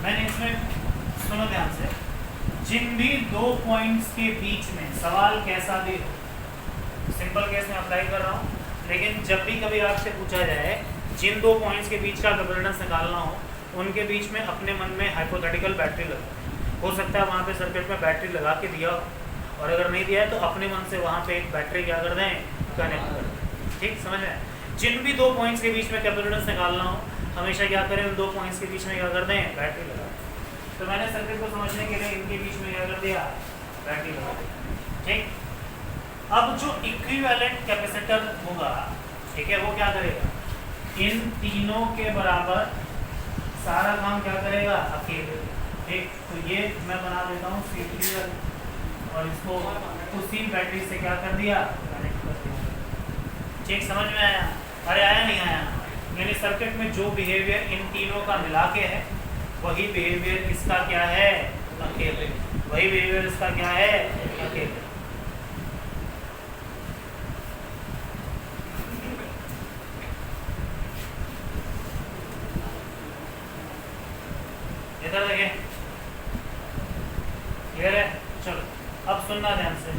मैंने इसमें, सुनो ध्यान से, जिन भी 2 पॉइंट्स के बीच में सवाल कैसा भी हो, सिंपल केस में अप्लाई कर रहा हूँ, लेकिन जब भी कभी आपसे पूछा जाए जिन 2 पॉइंट्स के बीच का कैपेसिटेंस निकालना हो उनके बीच में अपने मन में हाइपोथेटिकल बैटरी लगा। हो सकता है वहाँ पे सर्किट में बैटरी लगा के दिया हो, और अगर नहीं दिया है तो अपने मन से वहाँ पे एक बैटरी क्या कर दें? कनेक्ट कर दें। ठीक, समझ में? जिन भी 2 पॉइंट्स के बीच में कैपेसिटेंस निकालना हो हमेशा क्या करें? उन 2 पॉइंट्स के बीच में क्या कर दें? बैटरी लगा दें। तो मैंने सर्किट को समझने के लिए इनके बीच में क्या कर दिया? बैटरी लगा दी। ठीक, अब जो इक्विवेलेंट कैपेसिटर होगा, ठीक है, वो क्या करेगा? इन तीनों के बराबर सारा काम क्या करेगा? अकेले। ठीक, तो ये मैं बना देता हूँ C3 और इसको उसी बैटरी से क्या कर दिया? कनेक्ट कर दिया। ठीक, समझ में आया? अरे आया नहीं आया? यानी सर्किट में जो बिहेवियर इन तीनों का मिला के है वही बिहेवियर इसका क्या है? अकेले। वही बिहेवियर इसका क्या है? अकेले। इधर देखिए, क्लियर है? चलो अब सुनना ध्यान से।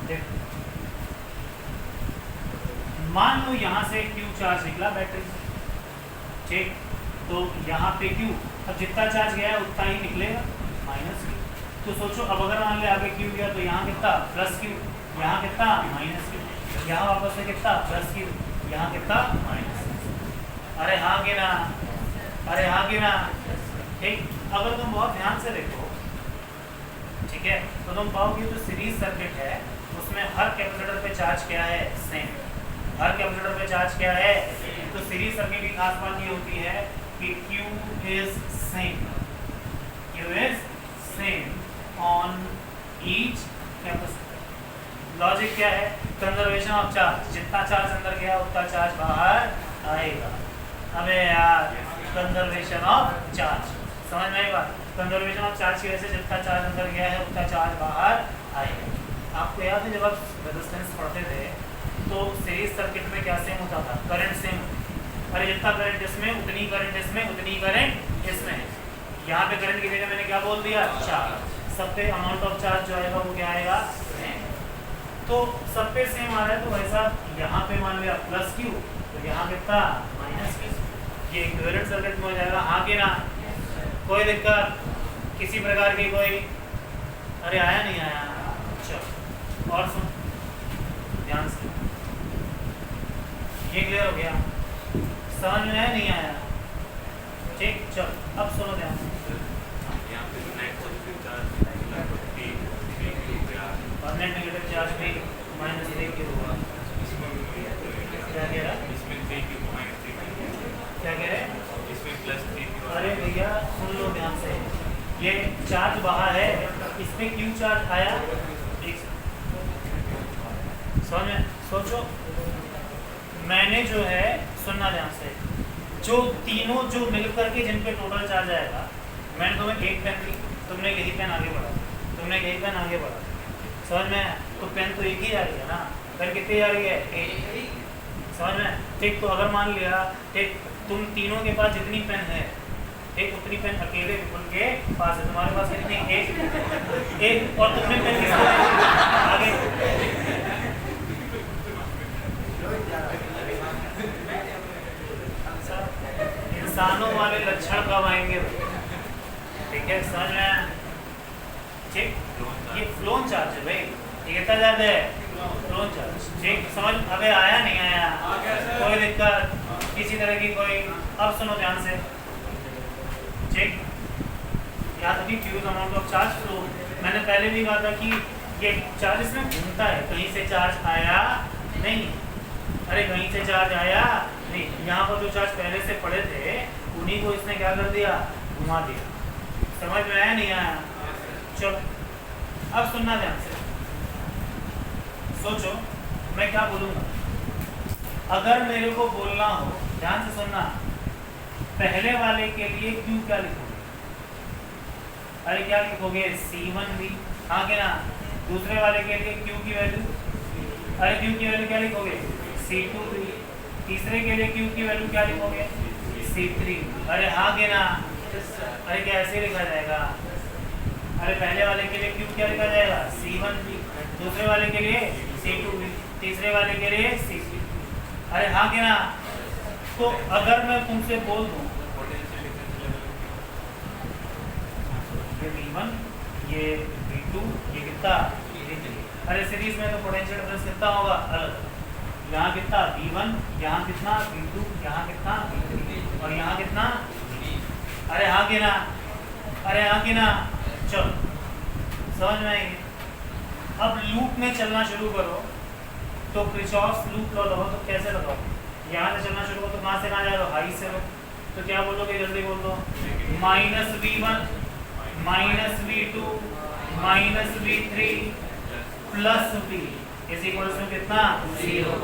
देखो, मान लो यहाँ से Q चार्ज निकला बैटरी से, ठीक, तो यहाँ पे Q, अब जितना चार्ज गया है उतना ही निकलेगा, -Q। तो सोचो अब अगर मान ले आगे Q गया तो यहाँ कितना? +Q, यहाँ कितना? -Q, यहाँ वापस से कितना? +Q, यहाँ कितना? -Q। अरे हाँ कि ना? अरे हाँ कि ना? ठीक, अगर तुम बहुत ध्यान से देखो, ठीक है, तो तुम पाओगे जो सीरीज सर्किट है उसमें हर कैपेसिटर पे चार्ज क्या है? सेम। हर कैपेसिटर पे चार्ज क्या है? तो सीरीज सर्किट की खास बात ये होती है कि Q is same, Q is same on each capacitor. Logic क्या है? Conservation of charge. जितना चार्ज अंदर गया उतना चार्ज बाहर आएगा। अबे यार, कंजर्वेशन ऑफ चार्ज, समझ में आई बात? कंजर्वेशन ऑफ चार्ज की वजह से जितना चार्ज अंदर गया है उतना चार्ज बाहर आएगा। आपको याद है जब आप रेजिस्टेंस पढ़ते थे तो सीरीज सर्किट में क्या सेम होता था? Current same. अरे जितना करंट इसमें उतनी करंट इसमें उतनी करंट इसमें। यहाँ पे करंट की जगह मैंने क्या बोल दिया? चार्ज। सब पे अमाउंट ऑफ चार्ज जो आएगा वो क्या आएगा? सेम। तो सब पे सेम आ रहा है, तो वैसा यहाँ पे मान लिया +Q, तो यहाँ कितना? -Q। ये इक्विवेलेंट सर्किट में हो जाएगा। हाँ कि ना? कोई दिक्कत? किसी प्रकार की कोई? अरे आया नहीं आया? चलो और सुन ध्यान से, ये क्लियर हो गया? समझ में आया नहीं आया? ठीक, चलो अब सुनो ध्यान से। और नेट नेगेटिव चार्ज भी -3Q होगा। क्या कह रहा? क्या कह रहे? अरे भैया सुन लो ध्यान से, ये चार्ज बाहर है, इसमें Q चार्ज आया, एक समझ में? सोचो, मैंने जो है, सुनना ध्यान से, जो तीनों जो मिलकर के जिन पे टोटल चार्ज आएगा, मैंने तुम्हें एक पेन दी, तुमने यही पेन आगे बढ़ा, तुमने यही पेन आगे बढ़ा, समझ में? तो पेन तो एक ही आ रही है ना? पेन कितनी आ रही है? एक। समझ में? ठीक, तो अगर मान लिया ठीक तुम तीनों के पास जितनी पेन है एक उतनी पेन अकेले विपुल के पास है, तुम्हारे पास कितनी? एक और तुमने पेन किसको आगे इंसानों वाले लक्षण कब आएंगे? ठीक है, समझ में? ठीक, ये फ्लोन चार्ज है भाई, ये कितना ज्यादा है? Phloem charge. ठीक, समझ? अबे आया नहीं आया? कोई दिक्कत किसी तरह की कोई? अब सुनो ध्यान से, ठीक, याद रखिए fuse amount of charge flow. मैंने पहले भी कहा था कि ये चार्ज इसमें घूमता है, कहीं से चार्ज आया नहीं, अरे कहीं से चार्ज आया नहीं, यहाँ पर जो चार्ज पहले से पड़े थे उन्हीं को इसने क्या कर दिया? घुमा दिया। समझ में आया नहीं आया? चलो अब सुनना ध्यान से, सोचो मैं क्या बोलूँगा। अगर मेरे को बोलना हो, ध्यान से सुनना, पहले वाले के लिए क्यू क्या लिखोगे? अरे क्या लिखोगे? C1V, हाँ के ना? दूसरे वाले के लिए क्यू की वैल्यू, अरे क्यू की वैल्यू क्या लिखोगे? C2V। तीसरे के लिए क्यू की वैल्यू क्या लिखोगे? C3। अरे हाँ के ना? अरे क्या ऐसे लिखा जाएगा? अरे पहले वाले के लिए क्यू क्या लिखा जाएगा? C1V, दूसरे वाले के लिए C2V, तीसरे वाले के लिए C3। अरे हाँ के ना? तो अगर मैं तुमसे बोल दूं ये V1, ये V2, ये कितना? अरे सीरीज में तो पोटेंशियल डिफरेंस कितना होगा? अलग, यहाँ कितना? V1, यहाँ कितना? V2, यहाँ कितना? V3 और यहाँ कितना? अरे हाँ कि ना? अरे हाँ कि ना? चलो समझ में आएगी। अब लूप में चलना शुरू करो तो किरचॉफ्स लूप लॉ लगाओ, तो कैसे लगाओ? यहाँ से चलना शुरू करो तो कहाँ से कहाँ जा रहे हो? हाई से लो, तो क्या बोलोगे? जल्दी बोल दो। -V1 -V2 -V3 plus V is equals to कितना? 0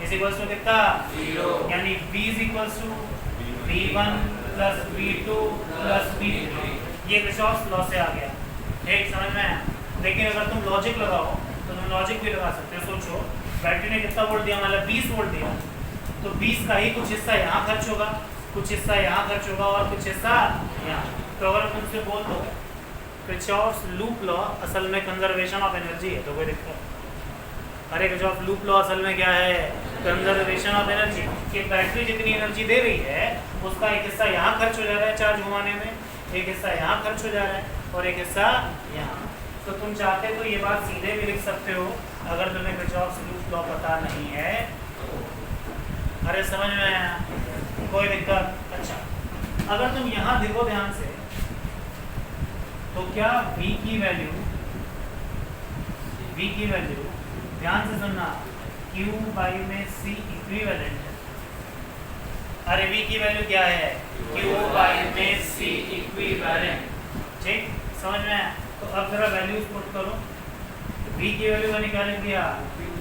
इज इक्वल्स टू कितना? 0, यानी V is equals to V1 plus V2 plus V3। ये किरचॉफ्स लॉ से आ गया। ठीक, समझ में आया? लेकिन अगर तुम लॉजिक लगाओ तो तुम लॉजिक भी लगा सकते हो। सोचो बैटरी ने कितना वोल्ट दिया? मतलब 20 वोल्ट दिया, तो 20 का ही कुछ हिस्सा यहाँ खर्च होगा, कुछ हिस्सा यहाँ खर्च होगा और कुछ हिस्सा यहाँ। तो अगर तुमसे बोल दो किरचॉफ्स लूप लॉ असल में कंजर्वेशन ऑफ एनर्जी है, तो कोई दिक्कत? अरे किरचॉफ्स लूप लॉ असल में क्या है? Conservation of energy. कि बैटरी जितनी एनर्जी दे रही है उसका एक हिस्सा यहाँ खर्च हो जा रहा है चार्ज घुमाने में, एक हिस्सा यहाँ खर्च हो जा रहा है और एक हिस्सा यहाँ। तो तुम चाहते तो ये बात सीधे भी लिख सकते हो अगर तुम्हें किरचॉफ्स लूप लॉ पता नहीं है। अरे समझ में आया? कोई दिक्कत? अच्छा, अगर तुम यहाँ देखो ध्यान से तो क्या V की वैल्यू ध्यान से सुनना Q बाई में C इक्विवेलेंट है। अरे V की वैल्यू क्या है? Q बाई में C इक्विवेलेंट। ठीक, समझ में आया? तो अब जरा वैल्यूज पुट करो। V की वैल्यू का निकाल दिया,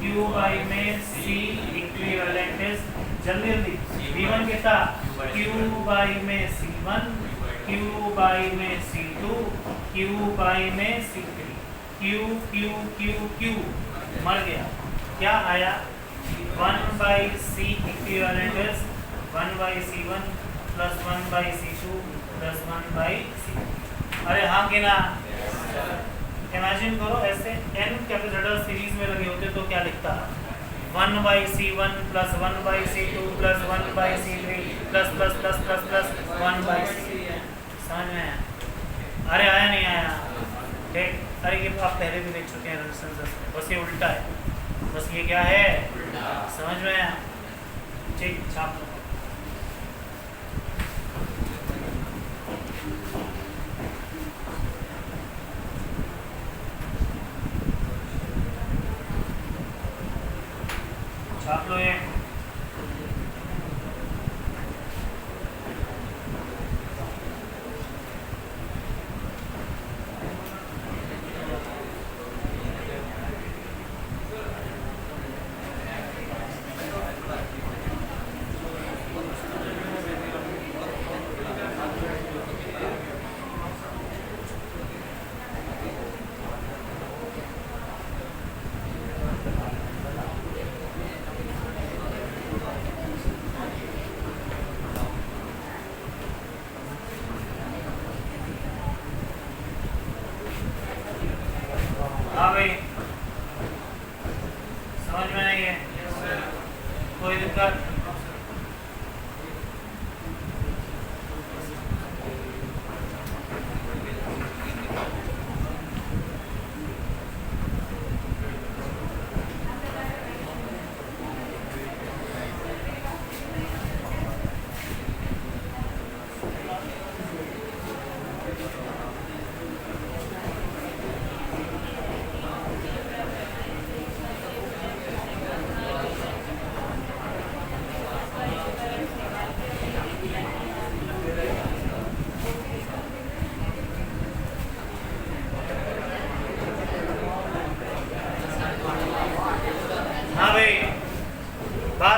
Q बाई में C इक्विवेलेंट इज, जल्दी जल्दी, V1 कितना? Q बाई में C1, Q बाई में C2, Q बाई में C3, Q Q Q Q मर गया, क्या आया? 1 by C equivalent is 1 by C1 plus 1 by C2 plus 1 by C3। अरे हाँ कि ना? इमेजिन करो ऐसे n कैपेसिटर सीरीज में लगे होते तो क्या लिखता? 1 by C1 plus 1 by C2 plus 1 by C3 plus plus plus plus plus 1 by C। समझ में आया? अरे आया नहीं आया? ठीक, अरे ये आप पहले भी देख चुके हैं रेजिस्टेंस, बस ये उल्टा है, बस ये क्या है? समझ में आया? ठीक, छाप लो। छाप लो ये।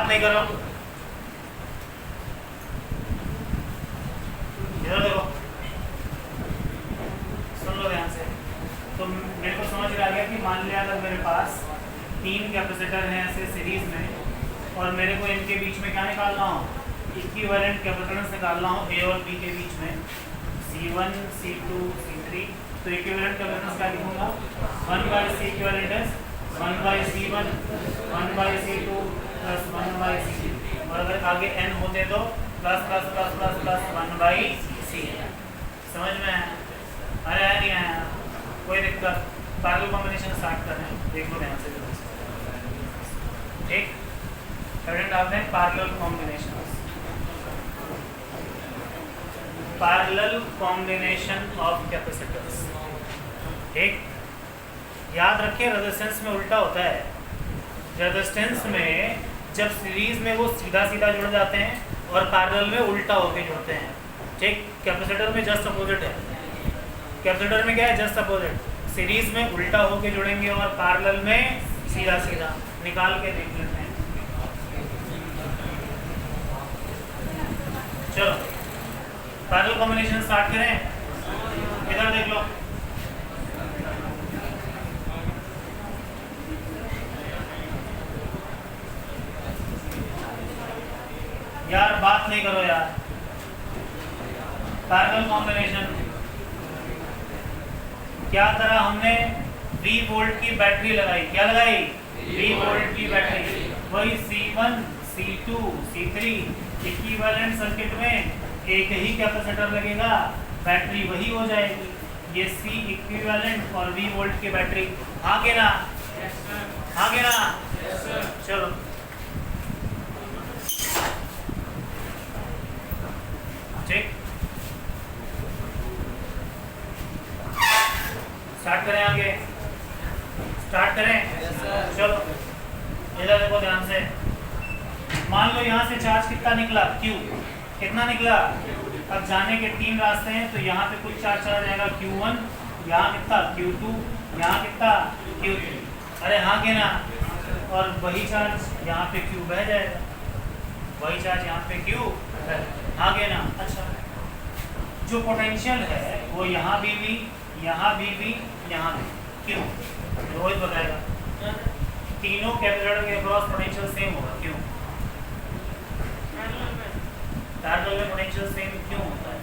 नहीं करो, इधर देखो, सुन लो ध्यान से। तो मेरे को समझ में आ गया कि मान लिया अगर मेरे पास 3 कैपेसिटर हैं ऐसे सीरीज में और मेरे को इनके बीच में क्या निकालना हो, इक्विवेलेंट कैपेसिटेंस निकालना हो ए और बी के बीच में, C1 C2 C3। तो इक्विवेलेंट कैपेसिटेंस क्या लिखूंगा, 1/C equivalent is 1/C1 1/C2 plus 1/C। और अगर आगे n होते तो plus plus plus plus plus 1/C। समझ में आया? अरे आया नहीं आया? कोई दिक्कत? पैरेलल कॉम्बिनेशन स्टार्ट कर रहे हैं, देख लो ध्यान से। ठीक, करंट डालते हैं parallel combination. Parallel combination of capacitors. ठीक, याद रखिए रेजिस्टेंस में उल्टा होता है। रेजिस्टेंस में जब सीरीज में वो सीधा सीधा जुड़ जाते हैं और पैरेलल में उल्टा होके जुड़ते हैं। ठीक, कैपेसिटर में जस्ट अपोजिट है। कैपेसिटर में क्या है, जस्ट अपोजिट। सीरीज में उल्टा होके जुड़ेंगे और पैरेलल में सीधा सीधा। निकाल के देख लेते हैं। चलो पैरेलल कॉम्बिनेशन स्टार्ट करें। इधर देख लो, यार बात नहीं करो यार। पैरेलल कॉम्बिनेशन क्या करा हमने, V वोल्ट की बैटरी लगाई। क्या लगाई, V वोल्ट की बैटरी। वही C1 C2 C3 equivalent circuit में एक ही कैपेसिटर लगेगा, बैटरी वही हो जाएगी। ये C इक्विवेलेंट और V वोल्ट की बैटरी। हाँ के ना, हाँ के ना? चलो ठीक, स्टार्ट करें। आगे स्टार्ट करें। चलो इधर देखो ध्यान से। मान लो यहाँ से चार्ज कितना निकला, Q कितना निकला। अब जाने के 3 रास्ते हैं, तो यहाँ पे कुछ चार्ज चला जाएगा Q1, यहाँ कितना Q2, यहाँ कितना Q3। अरे हाँ के ना? और वही चार्ज यहाँ पे Q बह जाएगा, वही चार्ज यहाँ पे Q। हाँ के ना? अच्छा, जो पोटेंशियल है वो यहाँ भी यहाँ भी यहाँ भी। क्यों? रोहित बताएगा। तीनों कैपेसिटर के अक्रॉस पोटेंशियल सेम होगा। क्यों? पैरेलल में पोटेंशियल सेम क्यों होता है?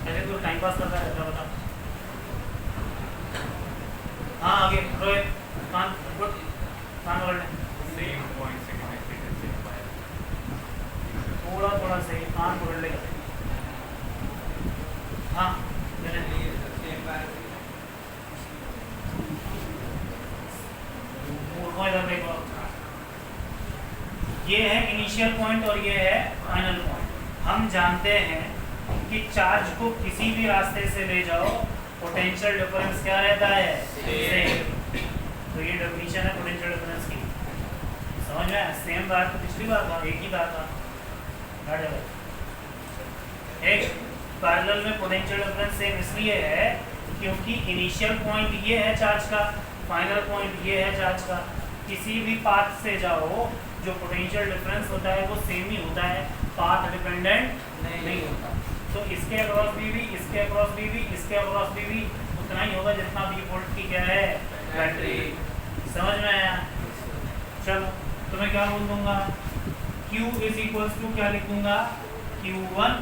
ऐसे तो टाइम पास करता रहता है, बता। हाँ आगे रोहित, कान गुड, कान पकड़ ले। थोड़ा थोड़ा सही, कान पकड़ लेगा। हाँ ये है इनिशियल पॉइंट और ये है फाइनल पॉइंट। हम जानते हैं कि चार्ज को किसी भी रास्ते से ले जाओ, पोटेंशियल डिफरेंस क्या रहता है, सेम। तो ये डेफिनेशन है पोटेंशियल डिफरेंस की। समझ में? सेम बात तो पिछली बार था, एक ही बात था। एक पैरेलल में पोटेंशियल डिफरेंस सेम इसलिए है क्योंकि इनिशियल पॉइंट ये है चार्ज का, फाइनल पॉइंट ये है चार्ज का। किसी भी पाथ से जाओ, जो पोटेंशियल डिफरेंस होता है वो सेम ही होता है, पाथ डिपेंडेंट नहीं होता। तो इसके अक्रॉस भी इसके अक्रॉस भी इसके अक्रॉस भी उतना ही होगा जितना V वोल्ट की क्या है, बैटरी। समझ में आया? चलो तो मैं क्या बोल दूंगा, Q इज इक्वल्स टू क्या लिखूंगा, Q1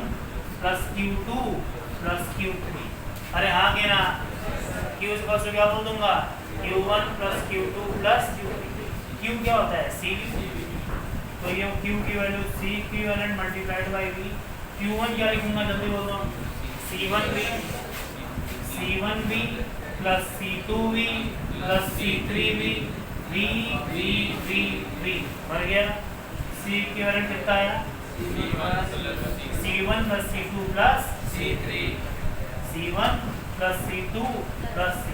plus Q2 plus Q3। अरे हाँ के ना? Q इज इक्वल्स टू क्या बोल दूंगा, Q1 plus Q2 plus Q3। Q क्या होता है, CV। तो ये Q की value C equivalent multiplied by V। Q1 क्या लिखूंगा, जल्दी बोल दो, C1V plus C2V plus C3V V भर गया। C इक्विवेलेंट कितना आया, C1 plus C2 plus C3, C1 plus C2 plus C।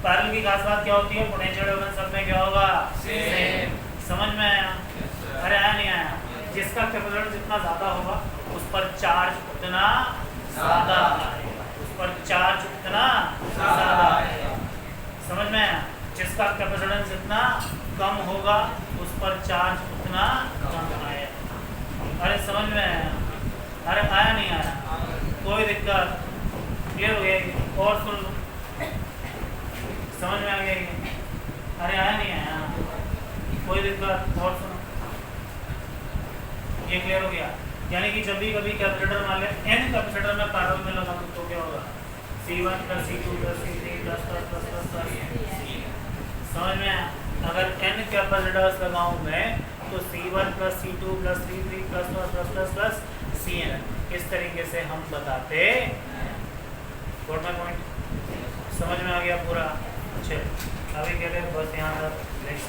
Parallel की खास बात क्या होती है, पोटेंशियल डिफरेंस सब में क्या होगा, सेम। समझ में आया? अरे आया नहीं आया? जिसका कैपेसिटेंस जितना ज़्यादा होगा उस पर चार्ज उतना ज़्यादा आएगा, उस पर चार्ज उतना ज़्यादा आएगा। समझ में आया? जिसका कैपेसिटेंस जितना कम होगा उस पर चार्ज उतना कम आएगा। अरे समझ में आया? अरे आया नहीं आया? कोई दिक्कत? क्लियर हो गया ये? और सुन लो, समझ में आ गया ये? अरे आया नहीं आया? कोई दिक्कत? और सुनो, ये क्लियर हो गया? यानी कि जब भी कभी कैपेसिटर मान लें n कैपेसिटर में पैरेलल में लगा तो क्या होगा? C1 + C2 + C3 ++++। समझ में आया? अगर n कैपेसिटर्स लगाऊं मैं तो C1 + C2 + C3 +++++Cn इस तरीके से हम बताते हैं। Got my point? समझ में आ गया पूरा? चलो अभी कह रहे बस यहाँ तक। नेक्स्ट